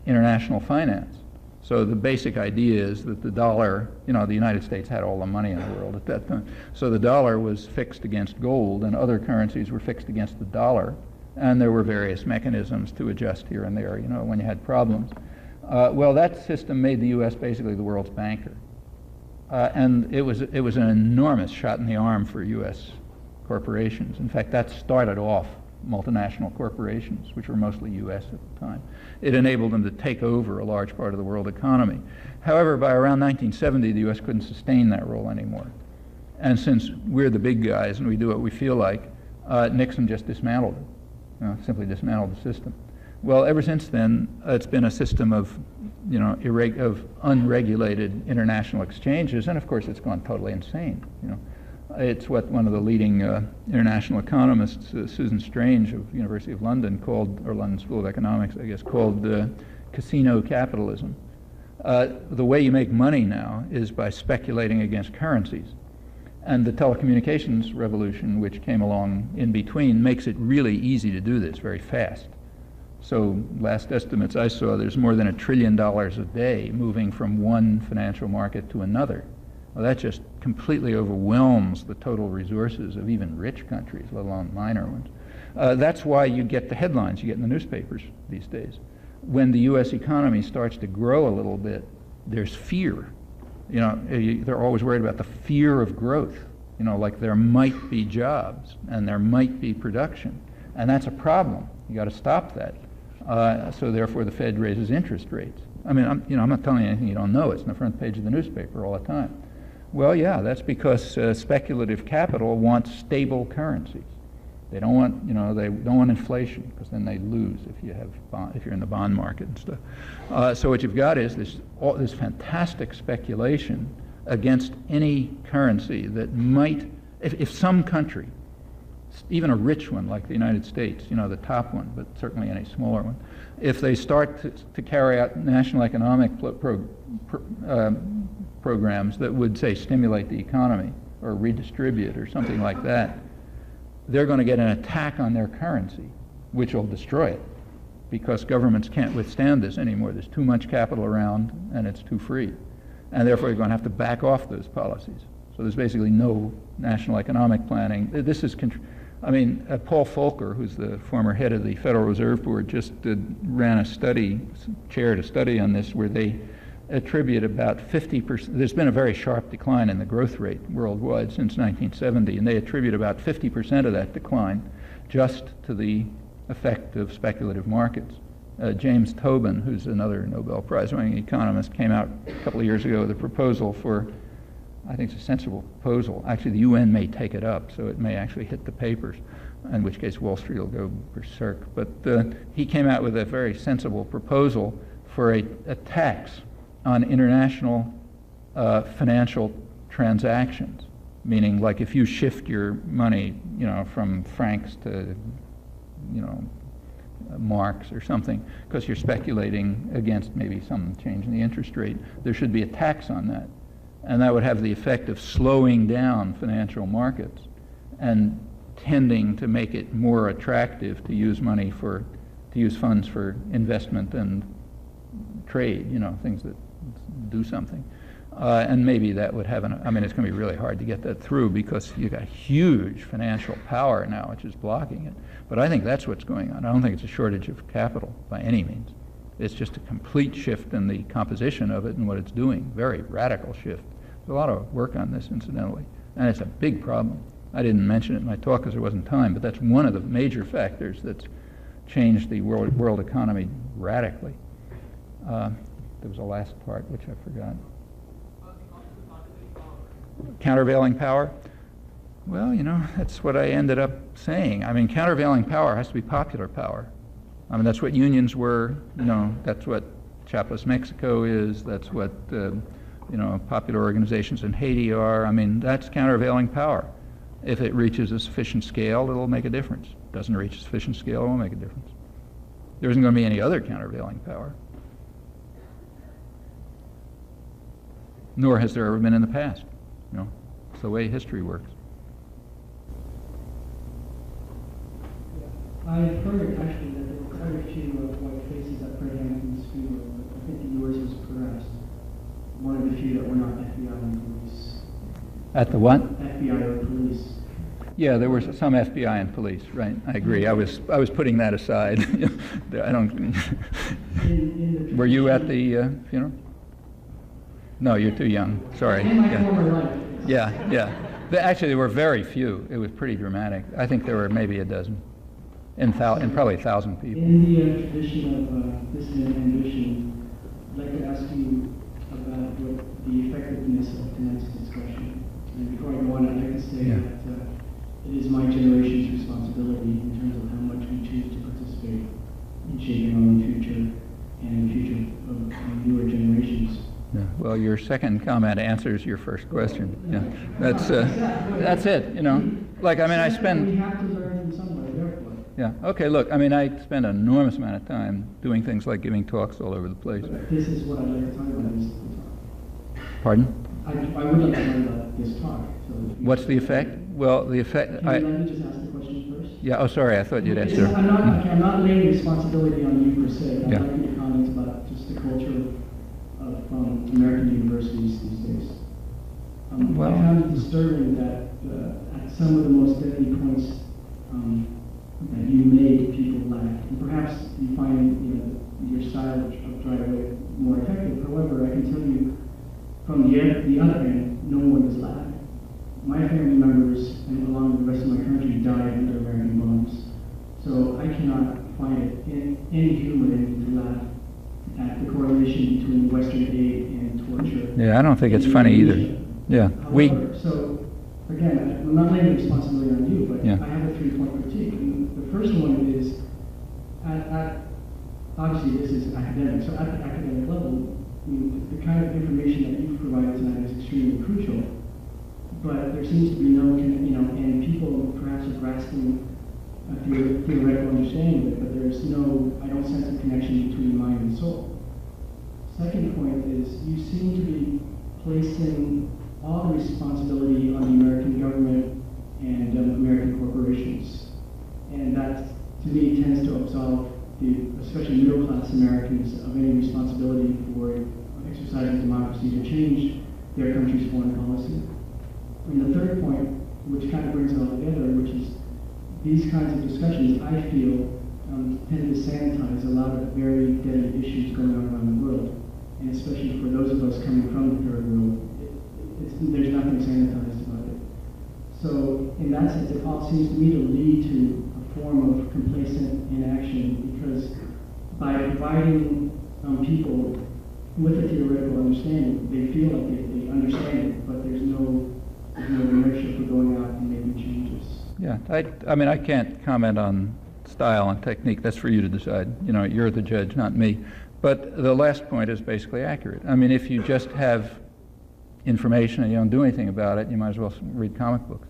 international finance. So the basic idea is that the dollar, the United States had all the money in the world at that time. So the dollar was fixed against gold and other currencies were fixed against the dollar. And there were various mechanisms to adjust here and there, when you had problems. Well, that system made the U.S. basically the world's banker. And it was an enormous shot in the arm for U.S. corporations. In fact, that started off multinational corporations, which were mostly U.S. at the time. It enabled them to take over a large part of the world economy. However, by around 1970, the U.S. couldn't sustain that role anymore. And since we're the big guys and we do what we feel like, Nixon just dismantled it, simply dismantled the system. Well, ever since then, it's been a system of, of unregulated international exchanges, and of course, it's gone totally insane. It's what one of the leading international economists, Susan Strange of the University of London, or London School of Economics, I guess, called casino capitalism. The way you make money now is by speculating against currencies. And the telecommunications revolution, which came along in between, makes it really easy to do this very fast. So last estimates I saw, there's more than $1 trillion a day moving from one financial market to another. Well, that just completely overwhelms the total resources of even rich countries, let alone minor ones. That's why you get the headlines you get in the newspapers these days. When the U.S. economy starts to grow a little bit, there's fear. They're always worried about the fear of growth. Like there might be jobs and there might be production. And that's a problem. You got to stop that. So therefore the Fed raises interest rates. I mean, I'm not telling you anything you don't know. It's on the front page of the newspaper all the time. Well, yeah, that's because speculative capital wants stable currencies. They don't want, they don't want inflation, because then they lose if you're in the bond market and stuff. So what you've got is this fantastic speculation against any currency that might, if some country, even a rich one like the United States, the top one, but certainly any smaller one, if they start to carry out national economic programs that would, say, stimulate the economy or redistribute or something like that, they're going to get an attack on their currency. which will destroy it, because governments can't withstand this anymore. There's too much capital around, and it's too free. And therefore, you're going to have to back off those policies. So there's basically no national economic planning. This is, Paul Volcker, who's the former head of the Federal Reserve Board, just chaired a study on this, where they attribute about 50%, there's been a very sharp decline in the growth rate worldwide since 1970, and they attribute about 50% of that decline just to the effect of speculative markets. James Tobin, who's another Nobel Prize-winning economist, came out a couple of years ago with a proposal for, I think it's a sensible proposal. Actually, the UN may take it up, so it may actually hit the papers, in which case Wall Street will go berserk. But he came out with a very sensible proposal for a tax on international financial transactions, meaning like if you shift your money, from francs to, marks or something, because you're speculating against maybe some change in the interest rate, there should be a tax on that. And that would have the effect of slowing down financial markets and tending to make it more attractive to use funds for investment and trade, things that do something. And maybe that would have it's going to be really hard to get that through, because you've got huge financial power now which is blocking it. But I think that's what's going on. I don't think it's a shortage of capital by any means. It's just a complete shift in the composition of it and what it's doing, very radical shift. There's a lot of work on this, incidentally, and it's a big problem. I didn't mention it in my talk because there wasn't time, but that's one of the major factors that's changed the world economy radically. There was a last part which I forgot. Countervailing power? Well, that's what I ended up saying. Countervailing power has to be popular power. That's what unions were. That's what Chapless Mexico is. That's what popular organizations in Haiti are. That's countervailing power. If it reaches a sufficient scale, it'll make a difference. Doesn't reach a sufficient scale, it won't make a difference. There isn't going to be any other countervailing power. Nor has there ever been in the past. It's the way history works. I've heard actually that there were quite a few white faces at Fred Hampton's funeral, but I think yours was perhaps one of the few that were not FBI and police. At the what? FBI or police. Yeah, there were some FBI and police, right? I agree. I was putting that aside. I don't. Were you at the funeral? No, you're too young. Sorry. In my former life. Yeah. Actually, there were very few. It was pretty dramatic. I think there were maybe a dozen, and probably 1,000 people. In the tradition of dissident ambition, I'd like to ask you about what the effectiveness of tonight's discussion. And before I go on, I'd like to say that it is my generation's responsibility in terms of how much we choose to participate in shaping our own future and the future of newer generations. Yeah. Well, your second comment answers your first question. Yeah, that's it. I spend. We have to learn from somebody, therefore. Yeah. Okay. Look, I spend an enormous amount of time doing things like giving talks all over the place. But this is what I'd like to talk about. This talk. Pardon? I would like to talk about this talk. So what's the effect? Well, the effect. Can you let me just ask the question first? Yeah. Oh, sorry. I thought you'd answer. I'm not laying responsibility on you per se. I'd Yeah. like your comments about just the culture from American universities these days. I found it disturbing that at some of the most deadly points that you made, people laugh. And perhaps you find your style of dry wit more effective. However, I can tell you from the other end, no one is laughing. My family members, and along with the rest of my country, died under American bombs. So I cannot find any humor in it to laugh at the correlation between Western aid and torture. Yeah, I don't think it's funny either. Yeah, However, so again, I'm not laying the responsibility on you, but Yeah. I have a 3-point critique. And the first one is, obviously this is academic, so at the academic level, the kind of information that you've provided tonight is extremely crucial. But there seems to be no, and people perhaps are grasping a theoretical understanding of it, but there's I don't sense a connection between mind and soul. Second point is, you seem to be placing all the responsibility on the American government and American corporations. And that, to me, tends to any responsibility for exercising democracy to change their country's foreign policy. And the third point, which kind of brings it all together, which is these kinds of discussions, I feel, tend to sanitize a lot of very deadly issues going on around the world. And especially for those of us coming from the third world, there's nothing sanitized about it. So in that sense, it all seems to me to lead to a form of complacent inaction, because by providing people with a theoretical understanding, they feel like they understand it, but there's no inertia for going out and making changes. Yeah, I mean, I can't comment on style and technique. That's for you to decide. You know, you're the judge, not me. But the last point is basically accurate. I mean, if you just have information and you don't do anything about it, you might as well read comic books.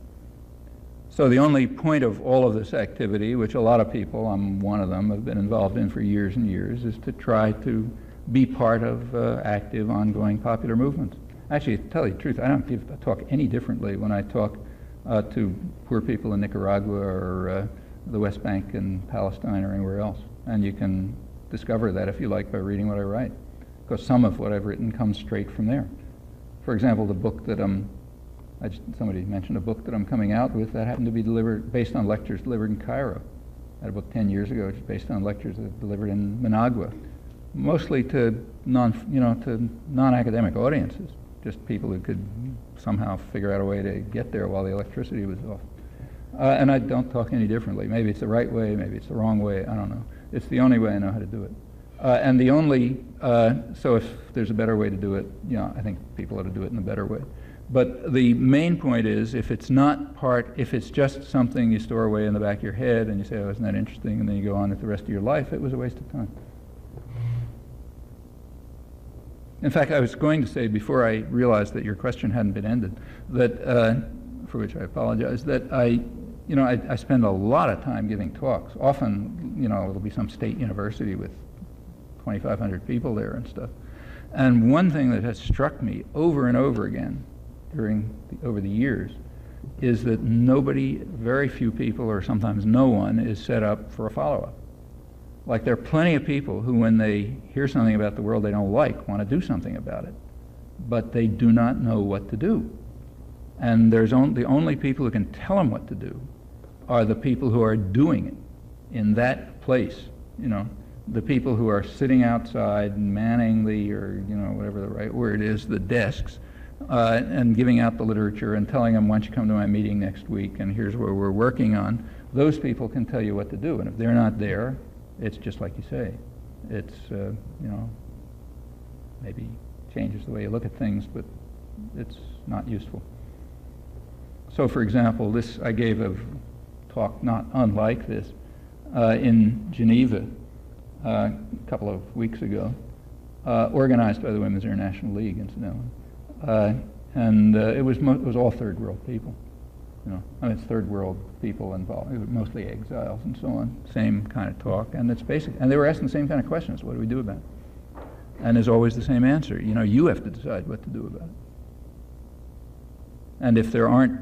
So the only point of all of this activity, which a lot of people, I'm one of them, have been involved in for years and years, is to try to be part of active, ongoing popular movements. Actually, to tell you the truth, I don't talk any differently when I talk to poor people in Nicaragua or the West Bank and Palestine or anywhere else. And you can discover that, if you like, by reading what I write, because some of what I've written comes straight from there. For example, the book that somebody mentioned a book that I'm coming out with that happened to be based on lectures delivered in Cairo. I had a book 10 years ago, which is based on lectures that delivered in Managua, mostly to non-academic audiences, just people who could somehow figure out a way to get there while the electricity was off. And I don't talk any differently. Maybe it's the right way, maybe it's the wrong way, I don't know. It's the only way I know how to do it. And the only, so if there's a better way to do it, I think people ought to do it in a better way. But the main point is, if it's just something you store away in the back of your head and you say, oh, isn't that interesting, and then you go on with the rest of your life, it was a waste of time. In fact, I was going to say, before I realized that your question hadn't been ended, that, for which I apologize, that I spend a lot of time giving talks. Often, it'll be some state university with 2,500 people there and stuff. And one thing that has struck me over and over again over the years is that very few people, or sometimes no one, is set up for a follow-up. Like, there are plenty of people who, when they hear something about the world they don't like, want to do something about it, but they do not know what to do. And the only people who can tell them what to do are the people who are doing it in that place. The people who are sitting outside and manning whatever the right word is, the desks, and giving out the literature and telling them, why don't you come to my meeting next week, and here's where we're working on. Those people can tell you what to do, and if they're not there, it's just like you say. It's, maybe changes the way you look at things, but it's not useful. So, for example, I gave a talk not unlike this in Geneva a couple of weeks ago, organized by the Women's International League, incidentally. And it was all third world people. It's third world people involved, mostly exiles and so on. Same kind of talk, and it's basic. And they were asking the same kind of questions. What do we do about it? And there's always the same answer. You have to decide what to do about it. And if there aren't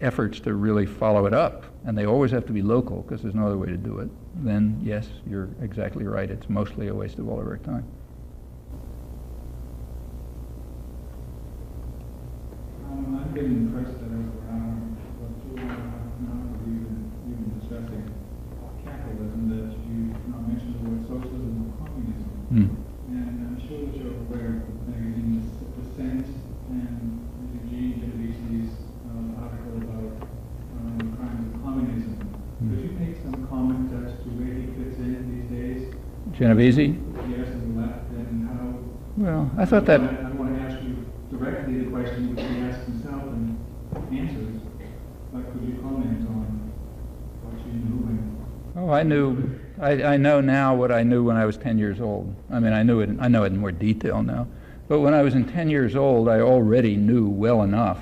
efforts to really follow it up, and they always have to be local because there's no other way to do it, then yes, you're exactly right. It's mostly a waste of all of our time. I've been impressed that around about 2.5 hours you've been discussing capitalism, that you mentioned the word socialism or communism. And I'm sure that you're aware of the magazine Dissent and Eugene Geneviese's article about the crimes of communism. Could you make some comment as to where he fits in these days? Genovese? Yes, and the left, and how... Well, I thought that... I don't want to ask you directly the question which he asked himself and answers, but could you comment on what you knew and... Oh, I know now what I knew when I was 10 years old. I mean, I know it in more detail now. But when I was 10 years old, I already knew well enough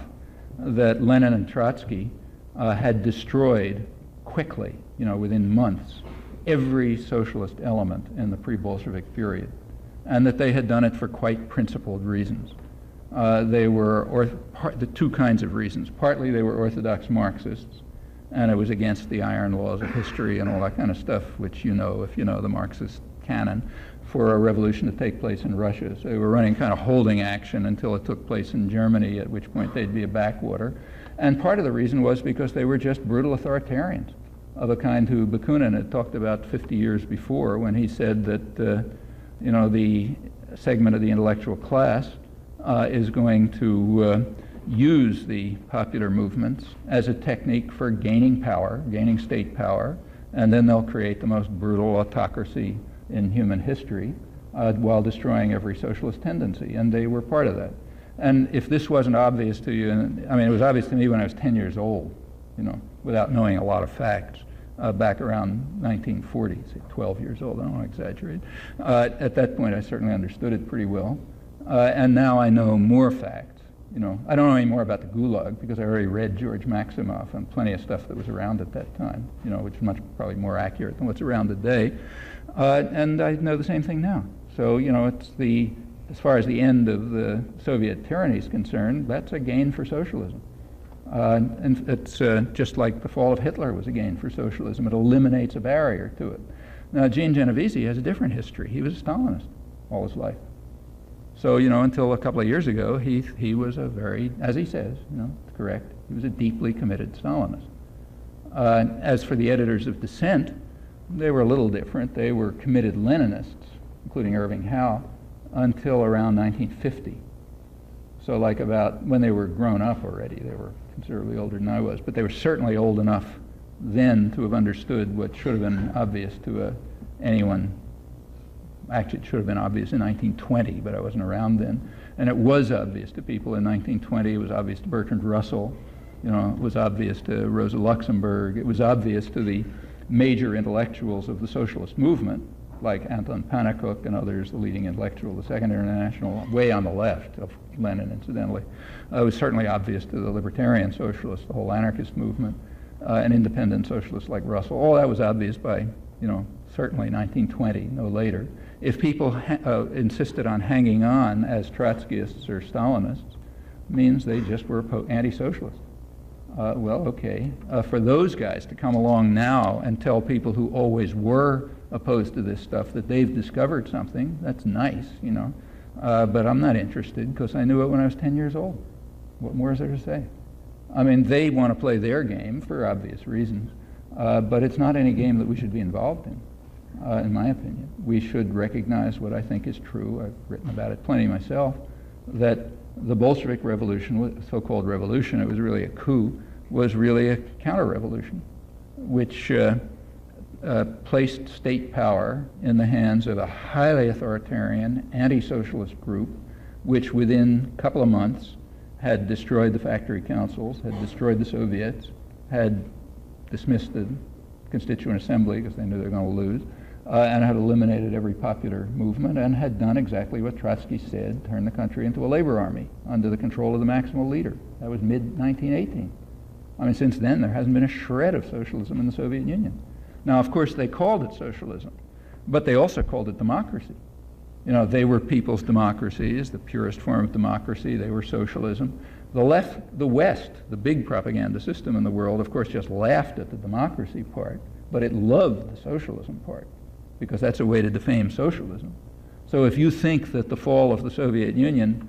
that Lenin and Trotsky had destroyed quickly, within months, every socialist element in the pre-Bolshevik period, and that they had done it for quite principled reasons. They were the two kinds of reasons. Partly they were orthodox Marxists, and it was against the iron laws of history and all that kind of stuff, which if you know the Marxist canon. for a revolution to take place in Russia. So they were running kind of holding action until it took place in Germany, at which point they'd be a backwater. And part of the reason was because they were just brutal authoritarians of a kind who Bakunin had talked about 50 years before when he said that the segment of the intellectual class is going to use the popular movements as a technique for gaining power, gaining state power, and then they'll create the most brutal autocracy in human history while destroying every socialist tendency, and they were part of that. And if this wasn't obvious to you, I mean, it was obvious to me when I was 10 years old, without knowing a lot of facts, back around 1940, say 12 years old, I don't want to exaggerate. At that point, I certainly understood it pretty well. And now I know more facts. I don't know any more about the Gulag because I already read George Maximoff and plenty of stuff that was around at that time, which is much probably more accurate than what's around today. And I know the same thing now. So, it's as far as the end of the Soviet tyranny is concerned, that's a gain for socialism. And it's just like the fall of Hitler was a gain for socialism. It eliminates a barrier to it. Now, Gene Genovese has a different history. He was a Stalinist all his life. So, until a couple of years ago, he was a very, as he says, correct, he was a deeply committed Stalinist. As for the editors of Dissent, they were a little different. They were committed Leninists, including Irving Howe, until around 1950. So like about when they were grown up already, they were considerably older than I was, but they were certainly old enough then to have understood what should have been obvious to anyone. Actually, it should have been obvious in 1920, but I wasn't around then. And it was obvious to people in 1920. It was obvious to Bertrand Russell. It was obvious to Rosa Luxemburg. It was obvious to the major intellectuals of the socialist movement, like Anton Pannekoek and others, the leading intellectual, the Second International, way on the left of Lenin, incidentally. It was certainly obvious to the libertarian socialists, the whole anarchist movement, and independent socialists like Russell. All that was obvious by, certainly 1920, no later. If people insisted on hanging on as Trotskyists or Stalinists, means they just were anti-socialist. Well, okay. For those guys to come along now and tell people who always were opposed to this stuff that they've discovered something, that's nice, but I'm not interested because I knew it when I was 10 years old. What more is there to say? I mean, they want to play their game for obvious reasons, but it's not any game that we should be involved in my opinion. We should recognize what I think is true. I've written about it plenty myself, that the Bolshevik revolution, so-called revolution, it was really a coup, was really a counter-revolution, which placed state power in the hands of a highly authoritarian, anti-socialist group, which within a couple of months had destroyed the factory councils, had destroyed the Soviets, had dismissed the Constituent Assembly because they knew they were going to lose, and had eliminated every popular movement, and had done exactly what Trotsky said, turned the country into a labor army under the control of the maximal leader. That was mid-1918. I mean, since then, there hasn't been a shred of socialism in the Soviet Union. Now, of course, they called it socialism, but they also called it democracy. They were people's democracies, the purest form of democracy. They were socialism. The left, the West, the big propaganda system in the world, of course, just laughed at the democracy part, but it loved the socialism part, because that's a way to defame socialism. So if you think that the fall of the Soviet Union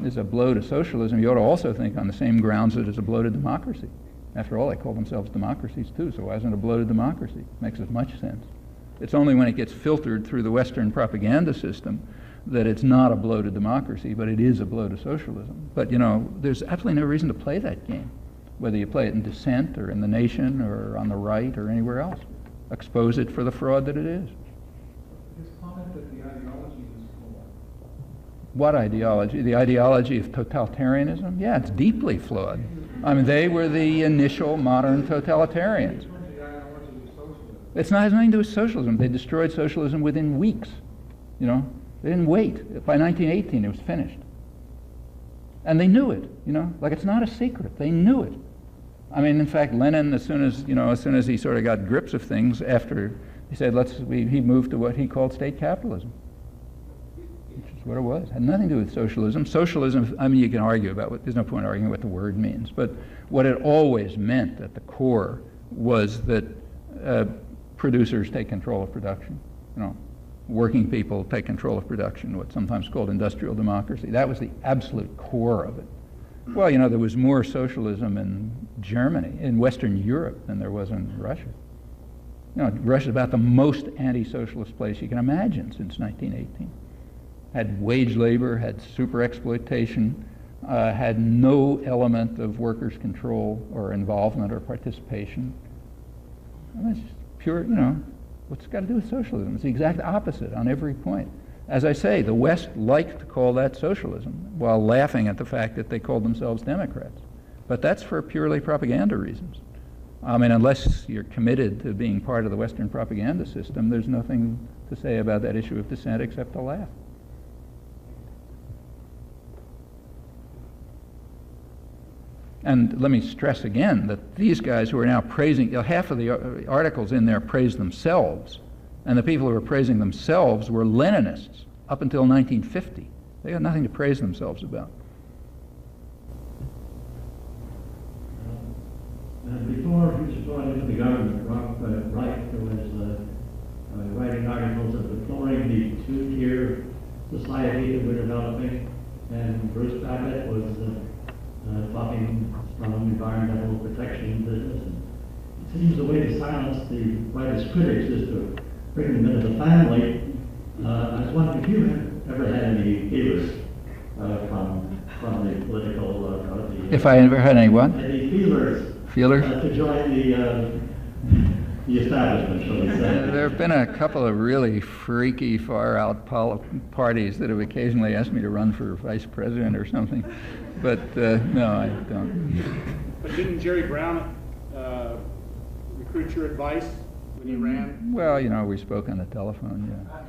is a blow to socialism, you ought to also think on the same grounds that it's a blow to democracy. After all, they call themselves democracies too, so why isn't it a blow to democracy? It makes as much sense. It's only when it gets filtered through the Western propaganda system that it's not a blow to democracy, but it is a blow to socialism. But, there's absolutely no reason to play that game, whether you play it in Dissent or in The Nation or on the right or anywhere else. Expose it for the fraud that it is. His comment that the ideology is flawed. What ideology? The ideology of totalitarianism? Yeah, it's deeply flawed. I mean, they were the initial modern totalitarians. It has nothing to do with socialism. They destroyed socialism within weeks. They didn't wait. By 1918, it was finished. And they knew it, like it's not a secret. They knew it. I mean, in fact, Lenin, as soon as he sort of got grips of things, after he said, he moved to what he called state capitalism, which is what it was. It had nothing to do with socialism. Socialism, I mean, you can argue about there's no point arguing what the word means, but what it always meant at the core was that producers take control of production. working people take control of production, what's sometimes called industrial democracy. That was the absolute core of it. Well, you know, there was more socialism in Germany, in Western Europe, than there was in Russia. You know, Russia's about the most anti-socialist place you can imagine since 1918. Had wage labor, had super exploitation, had no element of workers' control or involvement or participation. And that's just pure, you know, what's it got to do with socialism? It's the exact opposite on every point. As I say, the West liked to call that socialism while laughing at the fact that they called themselves Democrats. But that's for purely propaganda reasons. I mean, unless you're committed to being part of the Western propaganda system, there's nothing to say about that issue of dissent except to laugh. And let me stress again that these guys who are now praising, you know, half of the articles in there praise themselves, and the people who were praising themselves were Leninists up until 1950. They had nothing to praise themselves about. Before he was brought into the government, Reich was writing articles of deploring the two-tier society that we're developing, and Bruce Babbitt was talking from environmental protection business. And it seems the way to silence the writer's critics is to bring them into the family. I was wondering if you have ever had any feelers from the political... if I ever had any what? Any feelers? Feelers? To join the establishment, shall we say. There have been a couple of really freaky, far-out parties that have occasionally asked me to run for vice president or something, but no, I don't. But didn't Jerry Brown recruit your advice when he ran? Well, you know, we spoke on the telephone, yeah.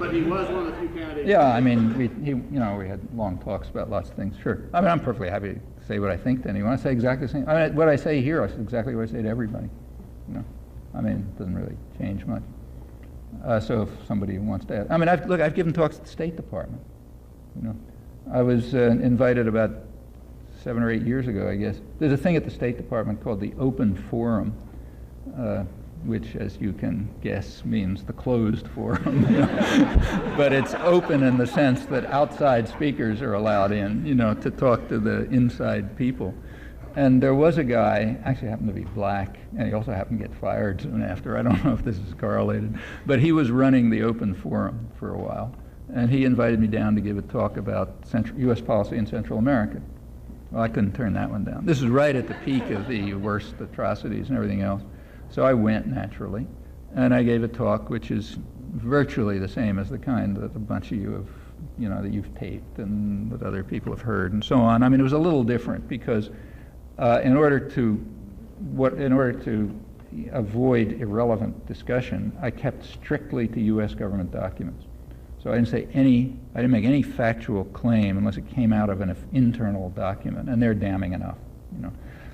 But he was one of the few candidates. Yeah, I mean, we had long talks about lots of things, sure. I mean, I'm perfectly happy to say what I think to anyone. I say exactly the same. I mean, what I say here is exactly what I say to everybody. You know, I mean, it doesn't really change much. So if somebody wants to ask, I mean, I've given talks at the State Department. You know, I was invited about 7 or 8 years ago, I guess. There's a thing at the State Department called the Open Forum, which, as you can guess, means the closed forum. You know? But it's open in the sense that outside speakers are allowed in, you know, to talk to the inside people. And there was a guy, actually happened to be black, and he also happened to get fired soon after. I don't know if this is correlated, but he was running the Open Forum for a while, and he invited me down to give a talk about U.S. policy in Central America. Well, I couldn't turn that one down. This is right at the peak of the worst atrocities and everything else. So I went, naturally, and I gave a talk which is virtually the same as the kind that a bunch of you have, you know, that you've taped and that other people have heard and so on. I mean, it was a little different because in order to avoid irrelevant discussion, I kept strictly to U.S. government documents. So I didn't make any factual claim unless it came out of an internal document, and they're damning enough, you know.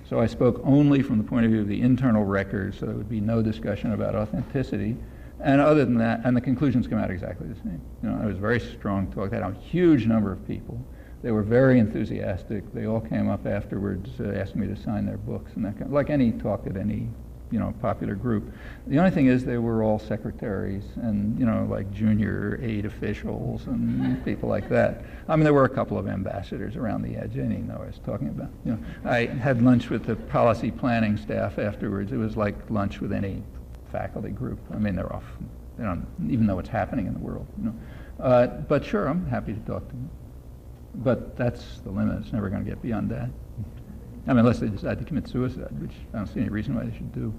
So I spoke only from the point of view of the internal records, so there would be no discussion about authenticity. And other than that, and the conclusions come out exactly the same. You know, it was a very strong talk. They had a huge number of people. They were very enthusiastic. They all came up afterwards, asking me to sign their books and that kind of, like any talk at any, you know, popular group. The only thing is they were all secretaries and, you know, like junior aid officials and people like that. I mean, there were a couple of ambassadors around the edge. I didn't even know what I was talking about. You know, I had lunch with the policy planning staff afterwards. It was like lunch with any faculty group. I mean, they're off. They don't even know what's happening in the world. You know, but sure, I'm happy to talk to them. But that's the limit. It's never going to get beyond that. I mean, unless they decide to commit suicide, which I don't see any reason why they should do.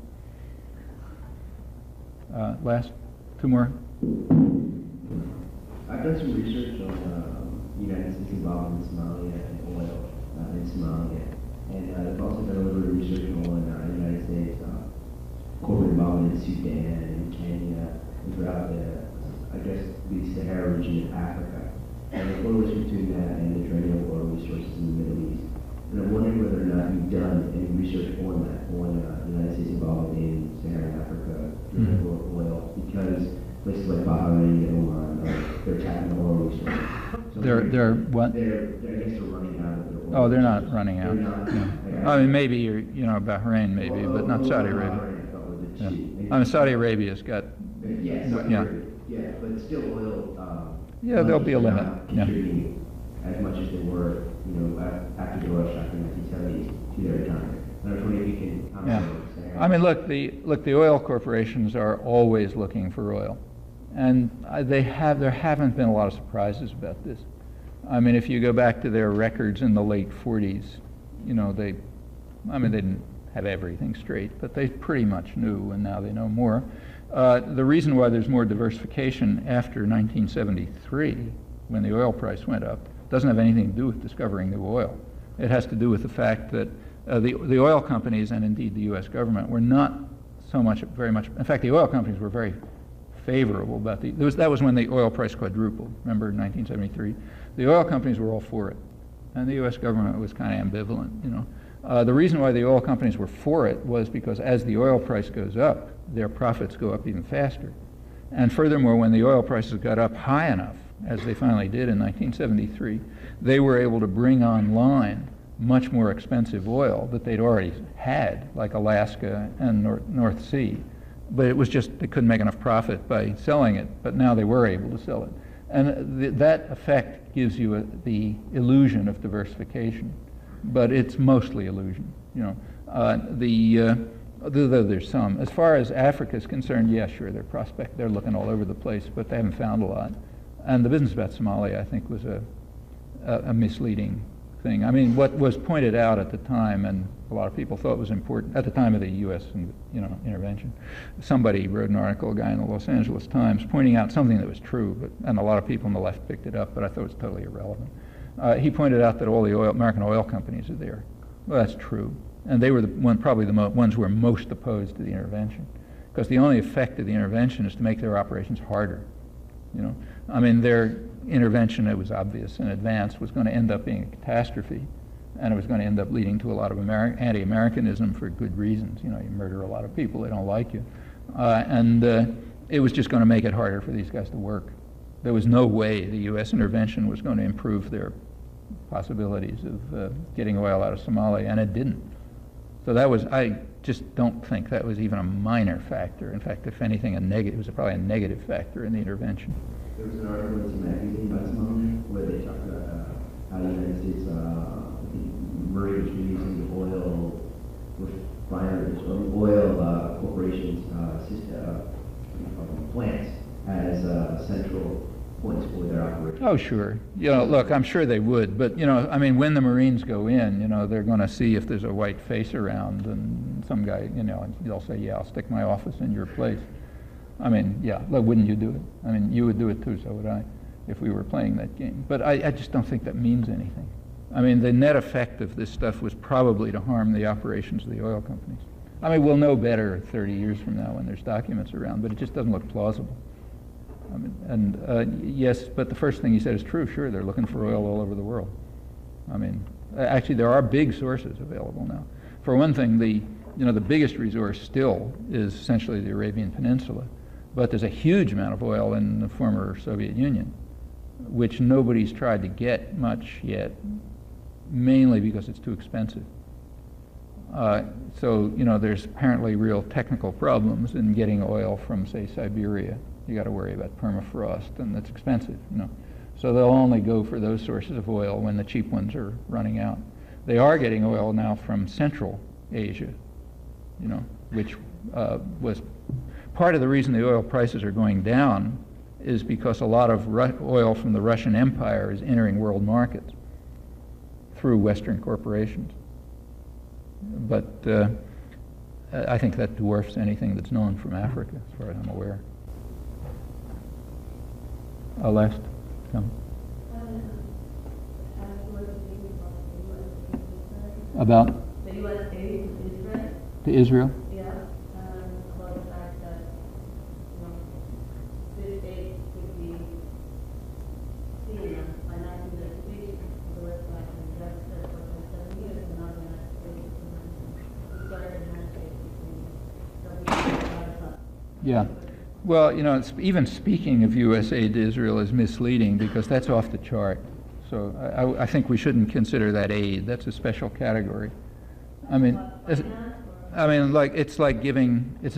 Last, 2 more. I've done some research on the United States involvement in Somalia and oil in Somalia. And I've also done a little bit of research on the United States corporate involvement in Sudan and Kenya and throughout the Sahara region of Africa. And the correlation between that and the draining of oil resources in the Middle East. And I'm wondering whether or not you've done any research on that, on the United States involvement in Saharan Africa, draining of oil, because places like Bahrain and Oman, they're tapping the oil resources. So They're what? I guess they're running out of their oil. Oh, they're resources. not running out. They're not. No. I mean, maybe Bahrain, maybe, but not Saudi Arabia. Yeah. I mean, Saudi Arabia's got. Yes. Yeah. Yeah, but still oil. Yeah, there'll be a limit. Yeah. Contributing as much as they were, after the oil shock in the 1970s to their economy. And I was wondering if you can comment Yeah. on what you're saying. I mean, look, the oil corporations are always looking for oil, and there haven't been a lot of surprises about this. I mean, if you go back to their records in the late 40s, they didn't have everything straight, but they pretty much knew, and now they know more. The reason why there's more diversification after 1973, when the oil price went up, doesn't have anything to do with discovering new oil. It has to do with the fact that the oil companies, and indeed the U.S. government, were not very much. In fact, the oil companies were very favorable about that was when the oil price quadrupled. Remember, in 1973, the oil companies were all for it, and the U.S. government was kind of ambivalent. The reason why the oil companies were for it was because as the oil price goes up, their profits go up even faster. And furthermore, when the oil prices got up high enough, as they finally did in 1973, they were able to bring online much more expensive oil that they'd already had, like Alaska and North Sea. But it was just they couldn't make enough profit by selling it, but now they were able to sell it. And that effect gives you the illusion of diversification, but it's mostly illusion. Though there's some. As far as Africa is concerned, yeah, sure, they're looking all over the place, but they haven't found a lot. And the business about Somalia, I think, was a misleading thing. I mean, what was pointed out at the time, and a lot of people thought was important at the time of the U.S. Intervention. Somebody wrote an article, a guy in the Los Angeles Times, pointing out something that was true, and a lot of people on the left picked it up, but I thought it was totally irrelevant. He pointed out that all the American oil companies are there. Well, that's true, and they were probably the ones who were most opposed to the intervention, because the only effect of the intervention is to make their operations harder. I mean, their intervention, it was obvious in advance, was going to end up being a catastrophe, and it was going to end up leading to a lot of anti-Americanism for good reasons. You murder a lot of people, they don't like you. And it was just going to make it harder for these guys to work. There was no way the U.S. intervention was going to improve their possibilities of getting oil out of Somalia, and it didn't. So I just don't think that was even a minor factor. In fact, if anything, it was probably a negative factor in the intervention. There was an article in some magazine about Somalia where they talked about how the United States merged with using the oil refineries or oil corporations plants as central points for their operation. Oh, sure. Look, I'm sure they would, but I mean, when the Marines go in, they're going to see if there's a white face around, and some guy, they'll say, "Yeah, I'll stick my office in your place." I mean, yeah, look, wouldn't you do it? I mean, you would do it too, so would I, if we were playing that game. But I just don't think that means anything. I mean, the net effect of this stuff was probably to harm the operations of the oil companies. I mean, we'll know better 30 years from now when there's documents around, but it just doesn't look plausible. I mean, and yes, but the first thing you said is true. Sure, they're looking for oil all over the world. I mean, actually, there are big sources available now. For one thing, the biggest resource still is essentially the Arabian Peninsula, but there's a huge amount of oil in the former Soviet Union, which nobody's tried to get much yet, mainly because it's too expensive. So there's apparently real technical problems in getting oil from, say, Siberia. You got to worry about permafrost, and it's expensive. So they'll only go for those sources of oil when the cheap ones are running out. They are getting oil now from Central Asia, which was part of the reason the oil prices are going down is because a lot of oil from the Russian Empire is entering world markets through Western corporations. But I think that dwarfs anything that's known from Africa, as far as I'm aware. Last comment. About the U.S. aid to to Israel? Israel? Yeah, about the fact that this aid could be seen as financial justification for the West Bank and Gaza for 7 years, and now the United States is started a handshake between Saudi and Gaza. Yeah. Well, even speaking of U.S. aid to Israel is misleading because that's off the chart. So I think we shouldn't consider that aid. That's a special category. I mean, it's as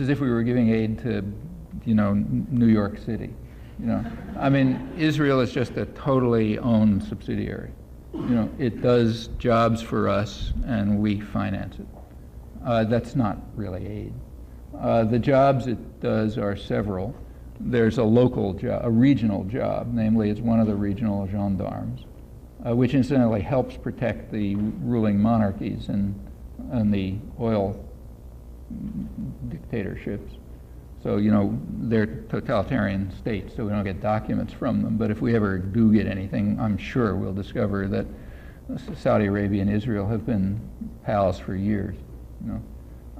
if we were giving aid to, New York City. You know, I mean, Israel is just a totally owned subsidiary. You know, it does jobs for us, and we finance it. That's not really aid. The jobs it does are several. There's a local job, a regional job, namely it's one of the regional gendarmes, which incidentally helps protect the ruling monarchies and the oil dictatorships. So, you know, they're totalitarian states, so we don't get documents from them. But if we ever do get anything, I'm sure we'll discover that Saudi Arabia and Israel have been pals for years. You know,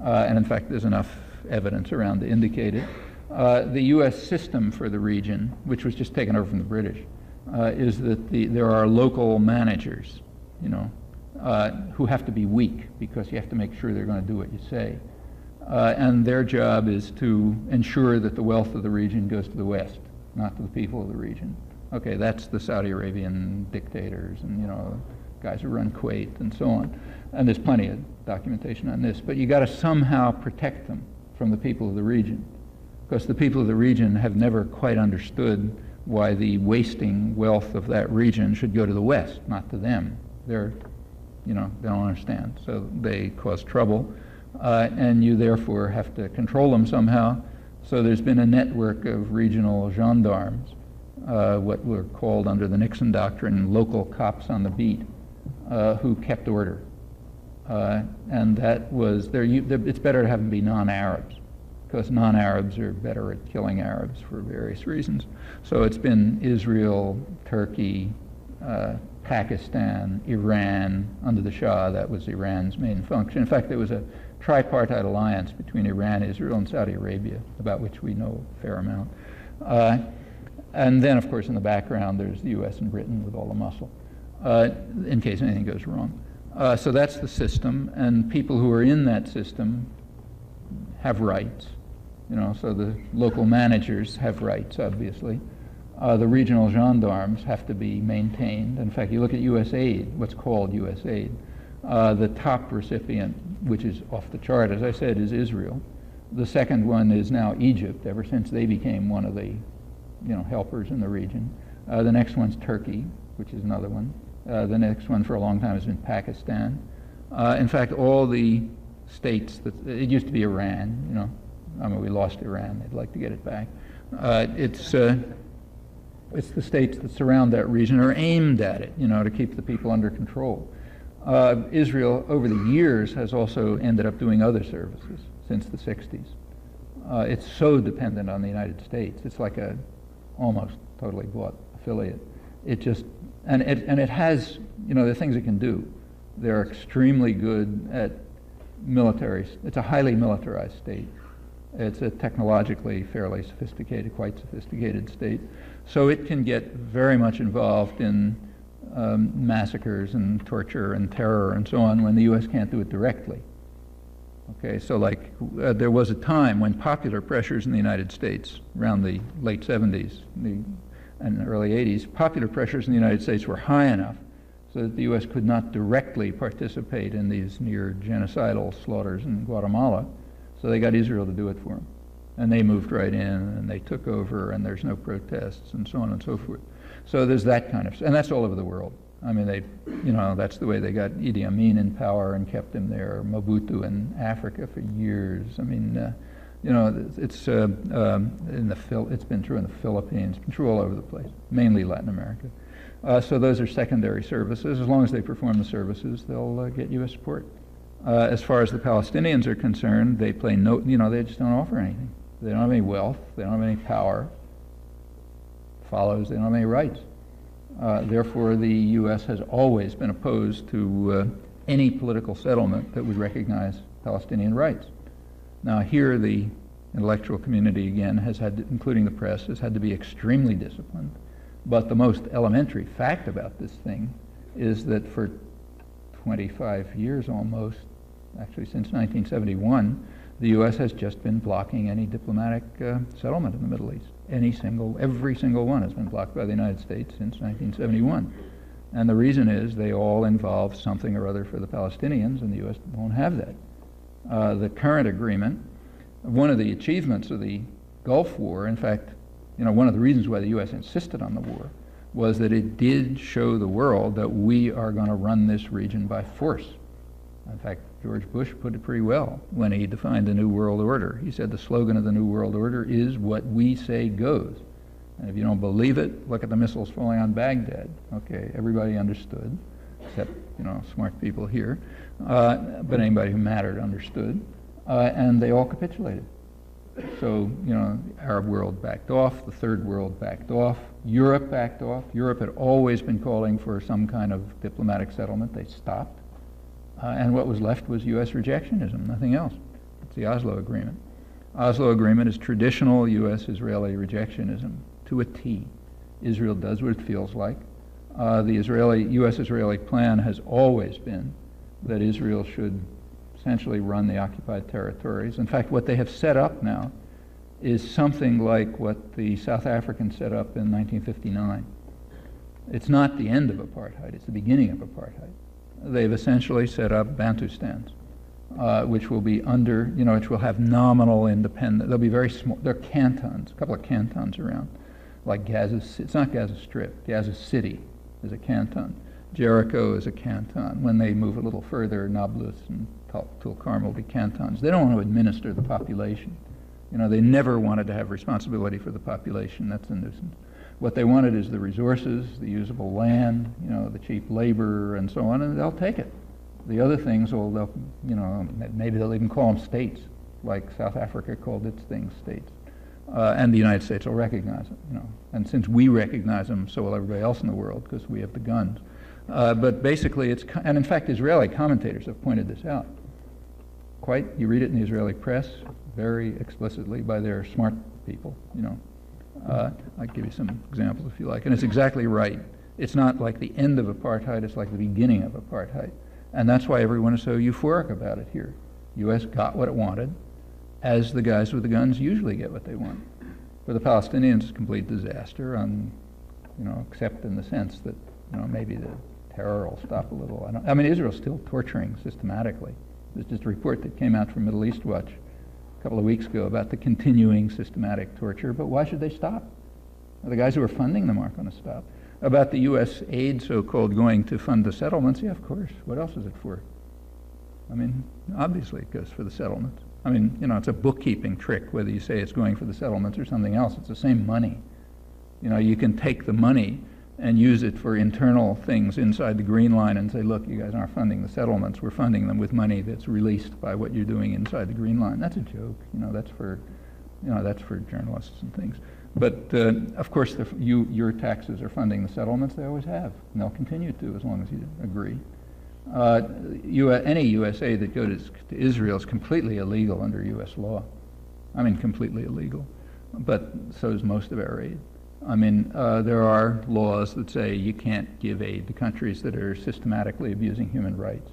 and in fact, there's enough evidence around to indicate it. The U.S. system for the region, which was just taken over from the British, is that there are local managers, you know, who have to be weak because you have to make sure they're going to do what you say. And their job is to ensure that the wealth of the region goes to the West, not to the people of the region. Okay, that's the Saudi Arabian dictators and, you know, guys who run Kuwait and so on. And there's plenty of documentation on this. But you got to somehow protect them from the people of the region, because the people of the region have never quite understood why the wasting wealth of that region should go to the West, not to them. They're, you know, they don't understand. So they cause trouble. And you therefore have to control them somehow. So there's been a network of regional gendarmes, what were called under the Nixon doctrine local cops on the beat, who kept order. And that was, it's better to have them be non-Arabs, because non-Arabs are better at killing Arabs for various reasons. So it's been Israel, Turkey, Pakistan, Iran. Under the Shah, that was Iran's main function. In fact, there was a tripartite alliance between Iran, Israel, and Saudi Arabia, about which we know a fair amount. And then, of course, in the background, there's the U.S. and Britain with all the muscle, in case anything goes wrong. So that's the system, and people who are in that system have rights. You know, so the local managers have rights, obviously. The regional gendarmes have to be maintained. In fact, you look at U.S. aid, what's called U.S. aid. The top recipient, which is off the chart, as I said, is Israel. The second one is now Egypt, ever since they became one of the, you know, helpers in the region. The next one's Turkey, which is another one. The next one for a long time has been Pakistan. In fact, all the states that, it used to be Iran, you know. I mean, we lost Iran. They'd like to get it back. It's the states that surround that region are aimed at it, you know, to keep the people under control. Israel, over the years, has also ended up doing other services since the 60s. It's so dependent on the United States. It's like a almost totally bought affiliate. It just, and it has, you know, the things it can do. They're extremely good at military. It's a highly militarized state. It's a technologically fairly sophisticated, quite sophisticated state. So it can get very much involved in massacres and torture and terror and so on when the U.S. can't do it directly. Okay, so like there was a time when popular pressures in the United States around the late 70s and early 80s, popular pressures in the United States were high enough so that the U.S. could not directly participate in these near genocidal slaughters in Guatemala. So they got Israel to do it for them. And they moved right in, and they took over, and there's no protests, and so on and so forth. So there's that kind of, and that's all over the world. I mean, they, you know, that's the way they got Idi Amin in power and kept him there, Mobutu in Africa for years. I mean, you know, it's it's been true in the Philippines, it's been true all over the place, mainly Latin America. So those are secondary services. As long as they perform the services, they'll get U.S. support. As far as the Palestinians are concerned, they play no, you know, they just don't offer anything. They don't have any wealth, they don't have any power. Follows, they don't have any rights. Therefore, the U.S. has always been opposed to any political settlement that would recognize Palestinian rights. Now here the intellectual community, again, has had to, including the press, has had to be extremely disciplined. But the most elementary fact about this thing is that for 25 years almost, actually since 1971, the U.S. has just been blocking any diplomatic settlement in the Middle East. Every single one has been blocked by the United States since 1971. And the reason is they all involve something or other for the Palestinians, and the U.S. won't have that. The current agreement, one of the achievements of the Gulf War, in fact, one of the reasons why the U.S. insisted on the war was that it did show the world that we are going to run this region by force. In fact, George Bush put it pretty well when he defined the New World Order. He said the slogan of the New World Order is what we say goes. And if you don't believe it, look at the missiles falling on Baghdad. Okay, everybody understood, except, smart people here. But anybody who mattered understood. And they all capitulated. So, the Arab world backed off, the Third World backed off, Europe backed off. Europe had always been calling for some kind of diplomatic settlement. They stopped. And what was left was U.S. rejectionism, nothing else. It's the Oslo Agreement. Oslo Agreement is traditional U.S.-Israeli rejectionism to a T. Israel does what it feels like. The U.S.-Israeli plan has always been that Israel should essentially run the occupied territories. In fact, what they have set up now is something like what the South Africans set up in 1959. It's not the end of apartheid, it's the beginning of apartheid. They've essentially set up Bantustans, which will be under, which will have nominal independence. They'll be very small. They're cantons, a couple of cantons around, like Gaza. It's not Gaza Strip. Gaza City is a canton. Jericho is a canton. When they move a little further, Nablus and Tulkarm will be cantons. They don't want to administer the population. They never wanted to have responsibility for the population. That's a nuisance. What they wanted is the resources, the usable land, the cheap labor, and so on, and they'll take it. The other things, maybe they'll even call them states, like South Africa called its things states. And the United States will recognize them, And since we recognize them, so will everybody else in the world, because we have the guns. But basically, and in fact, Israeli commentators have pointed this out. You read it in the Israeli press very explicitly by their smart people, I'll give you some examples if you like. And it's exactly right. It's not like the end of apartheid, it's like the beginning of apartheid. And that's why everyone is so euphoric about it here. U.S. got what it wanted, as the guys with the guns usually get what they want. For the Palestinians, it's a complete disaster, except in the sense that, maybe the terror will stop a little. Israel's still torturing systematically. There's just a report that came out from Middle East Watch a couple of weeks ago about the continuing systematic torture, but why should they stop? The guys who are funding them aren't going to stop. About the U.S. aid, so-called, going to fund the settlements, yeah, of course. What else is it for? Obviously it goes for the settlements. It's a bookkeeping trick, whether you say it's going for the settlements or something else. It's the same money. You can take the money and use it for internal things inside the Green Line and say, look, you guys aren't funding the settlements. We're funding them with money that's released by what you're doing inside the Green Line. That's a joke. That's for journalists and things. But of course, your taxes are funding the settlements. They always have, and they'll continue to as long as you agree. Any U.S. aid that goes to Israel is completely illegal under U.S. law. Completely illegal. But so is most of our aid. There are laws that say you can't give aid to countries that are systematically abusing human rights.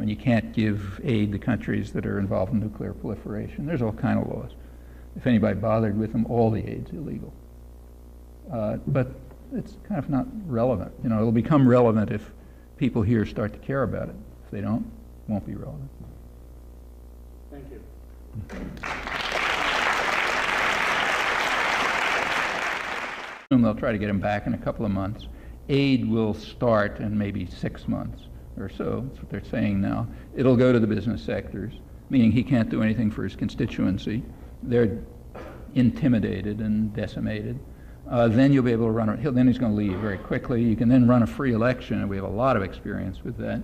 You can't give aid to countries that are involved in nuclear proliferation. There's all kind of laws. If anybody bothered with them, all the aid's illegal. But it's kind of not relevant. It'll become relevant if people here start to care about it. If they don't, it won't be relevant. Thank you. They'll try to get him back in a couple of months. Aid will start in maybe 6 months or so. That's what they're saying now. It'll go to the business sectors, meaning he can't do anything for his constituency. They're intimidated and decimated. Then you'll be able to then he's going to leave very quickly. You can then run a free election, and we have a lot of experience with that.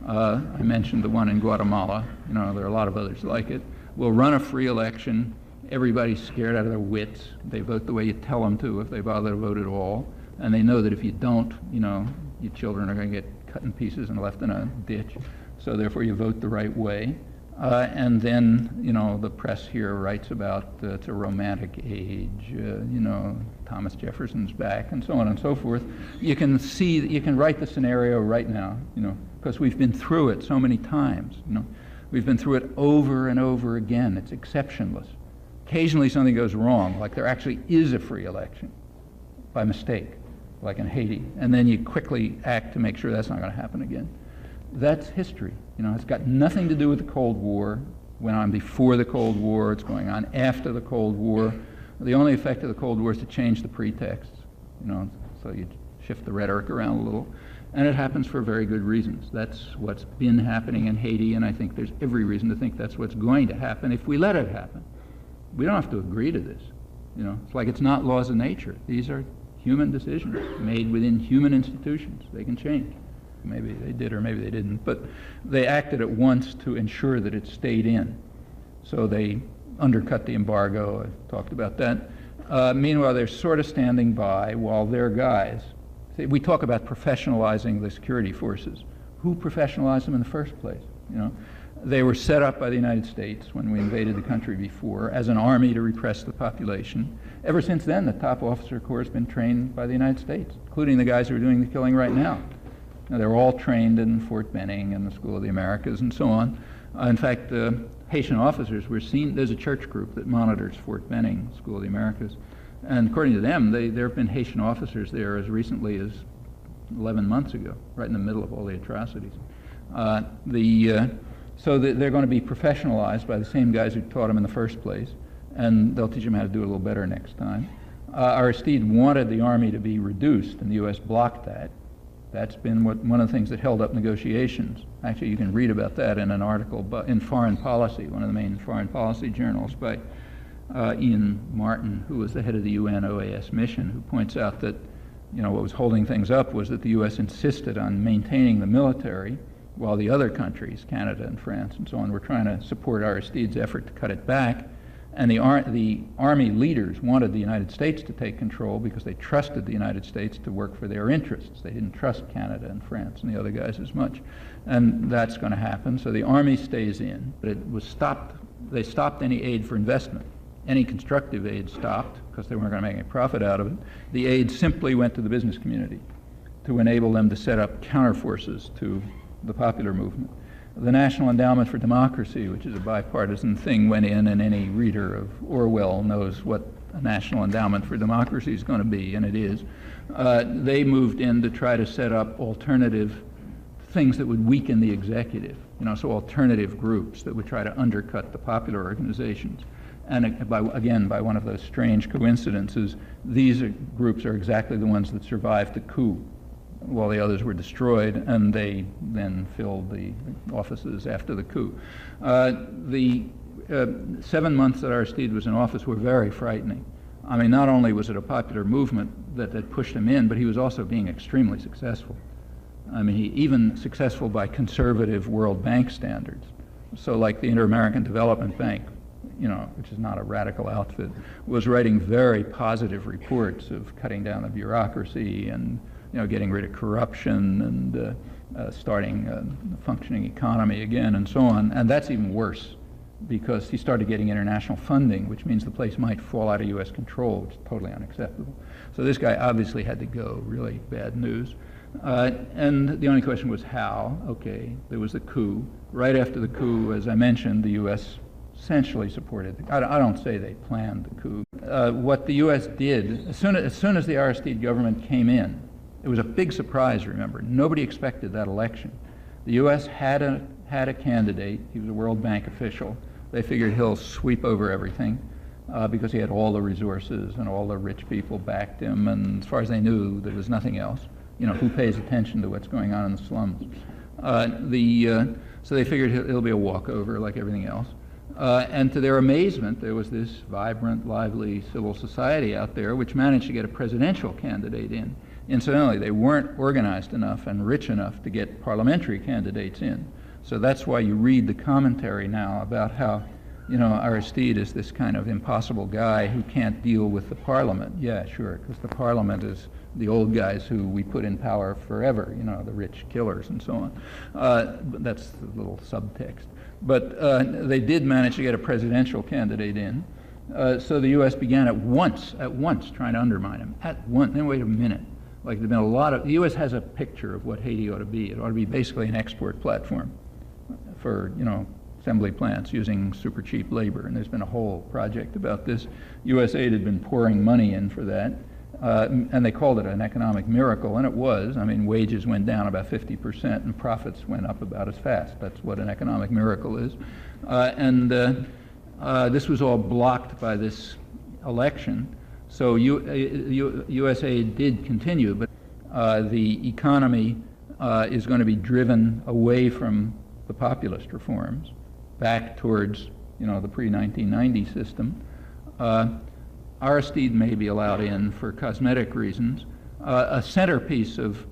I mentioned the one in Guatemala. There are a lot of others like it. We'll run a free election. Everybody's scared out of their wits. They vote the way you tell them to if they bother to vote at all. And they know that if you don't, your children are going to get cut in pieces and left in a ditch. So therefore you vote the right way. And then, the press here writes about it's a romantic age, Thomas Jefferson's back, and so on and so forth. You can write the scenario right now, because we've been through it so many times. We've been through it over and over again. It's exceptionless. Occasionally something goes wrong, like there actually is a free election by mistake, like in Haiti, and then you quickly act to make sure that's not going to happen again. That's history. It's got nothing to do with the Cold War. Went on before the Cold War. It's going on after the Cold War. The only effect of the Cold War is to change the pretexts, so you shift the rhetoric around a little. And it happens for very good reasons. That's what's been happening in Haiti, and I think there's every reason to think that's what's going to happen if we let it happen. We don't have to agree to this. It's like it's not laws of nature. These are human decisions made within human institutions. They can change. Maybe they did or maybe they didn't, but they acted at once to ensure that it stayed in. So they undercut the embargo. I talked about that. Meanwhile, they're sort of standing by while their guys, we talk about professionalizing the security forces. Who professionalized them in the first place? They were set up by the United States when we invaded the country before as an army to repress the population. Ever since then, the top officer corps has been trained by the United States, including the guys who are doing the killing right now. They're all trained in Fort Benning and the School of the Americas and so on. In fact, Haitian officers were seen. There's a church group that monitors Fort Benning, School of the Americas. And according to them, there have been Haitian officers there as recently as 11 months ago, right in the middle of all the atrocities. So they're going to be professionalized by the same guys who taught them in the first place, and they'll teach them how to do it a little better next time. Aristide wanted the army to be reduced, and the U.S. blocked that. That's been one of the things that held up negotiations. Actually, you can read about that in an article in Foreign Policy, one of the main foreign policy journals, by Ian Martin, who was the head of the UN OAS mission, who points out that what was holding things up was that the U.S. insisted on maintaining the military while the other countries, Canada and France and so on, were trying to support Aristide's effort to cut it back. And the army leaders wanted the United States to take control because they trusted the United States to work for their interests. They didn't trust Canada and France and the other guys as much. And that's going to happen. So the army stays in, but it was stopped. They stopped any aid for investment. Any constructive aid stopped because they weren't going to make any profit out of it. The aid simply went to the business community to enable them to set up counterforces to the popular movement. The National Endowment for Democracy, which is a bipartisan thing, went in, and any reader of Orwell knows what a National Endowment for Democracy is going to be, and it is. They moved in to try to set up alternative things that would weaken the executive, so alternative groups that would try to undercut the popular organizations. And by one of those strange coincidences, these groups are exactly the ones that survived the coup, while the others were destroyed, and they then filled the offices after the coup. The 7 months that Aristide was in office were very frightening. I mean, not only was it a popular movement that pushed him in, but he was also being extremely successful. I mean, even successful by conservative World Bank standards. So like the Inter-American Development Bank, which is not a radical outfit, was writing very positive reports of cutting down the bureaucracy and getting rid of corruption and starting a functioning economy again and so on. And that's even worse because he started getting international funding, which means the place might fall out of U.S. control, which is totally unacceptable. So this guy obviously had to go, really bad news. And the only question was how. Okay, there was the coup. Right after the coup, as I mentioned, the U.S. essentially supported. I don't say they planned the coup. What the U.S. did, as soon as the Aristide government came in, it was a big surprise, remember. Nobody expected that election. The U.S. had a candidate. He was a World Bank official. They figured he'll sweep over everything because he had all the resources and all the rich people backed him. And as far as they knew, there was nothing else. Who pays attention to what's going on in the slums? So they figured it'll be a walkover like everything else. And to their amazement, there was this vibrant, lively civil society out there which managed to get a presidential candidate in. Incidentally, they weren't organized enough and rich enough to get parliamentary candidates in. So that's why you read the commentary now about how, Aristide is this kind of impossible guy who can't deal with the parliament. Yeah, sure, because the parliament is the old guys who we put in power forever, the rich killers and so on. That's the little subtext. But they did manage to get a presidential candidate in. So the U.S. began at once trying to undermine him. At once. Then wait a minute. Like there've been a lot of, the U.S. has a picture of what Haiti ought to be. It ought to be basically an export platform for, assembly plants using super cheap labor. And there's been a whole project about this. USAID had been pouring money in for that. And they called it an economic miracle, and it was. I mean, wages went down about 50% and profits went up about as fast. That's what an economic miracle is. This was all blocked by this election. So U.S. aid did continue, but the economy is going to be driven away from the populist reforms back towards, the pre-1990 system. Aristide may be allowed in for cosmetic reasons. A centerpiece of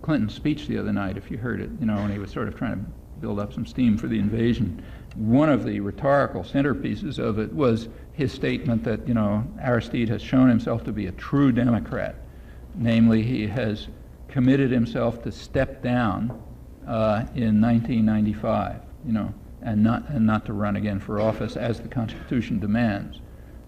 Clinton's speech the other night, if you heard it, when he was sort of trying to build up some steam for the invasion, one of the rhetorical centerpieces of it was his statement that, Aristide has shown himself to be a true Democrat. Namely, he has committed himself to step down in 1995, and not to run again for office as the Constitution demands.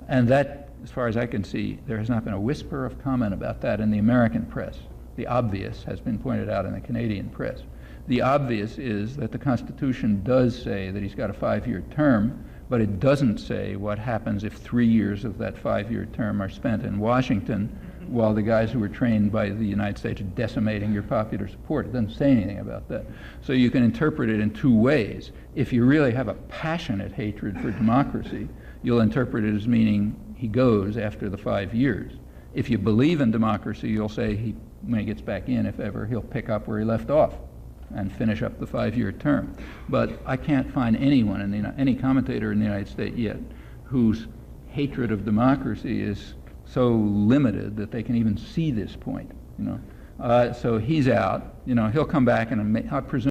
And that, as far as I can see, there has not been a whisper of comment about that in the American press. The obvious has been pointed out in the Canadian press. The obvious is that the Constitution does say that he's got a 5-year term, but it doesn't say what happens if 3 years of that 5-year term are spent in Washington while the guys who were trained by the United States are decimating your popular support. It doesn't say anything about that. So you can interpret it in two ways. If you really have a passionate hatred for democracy, you'll interpret it as meaning he goes after the 5 years. If you believe in democracy, you'll say when he gets back in, if ever, he'll pick up where he left off and finish up the 5-year term. But I can't find anyone, any commentator in the United States yet, whose hatred of democracy is so limited that they can even see this point. So he's out. He'll come back, and I presume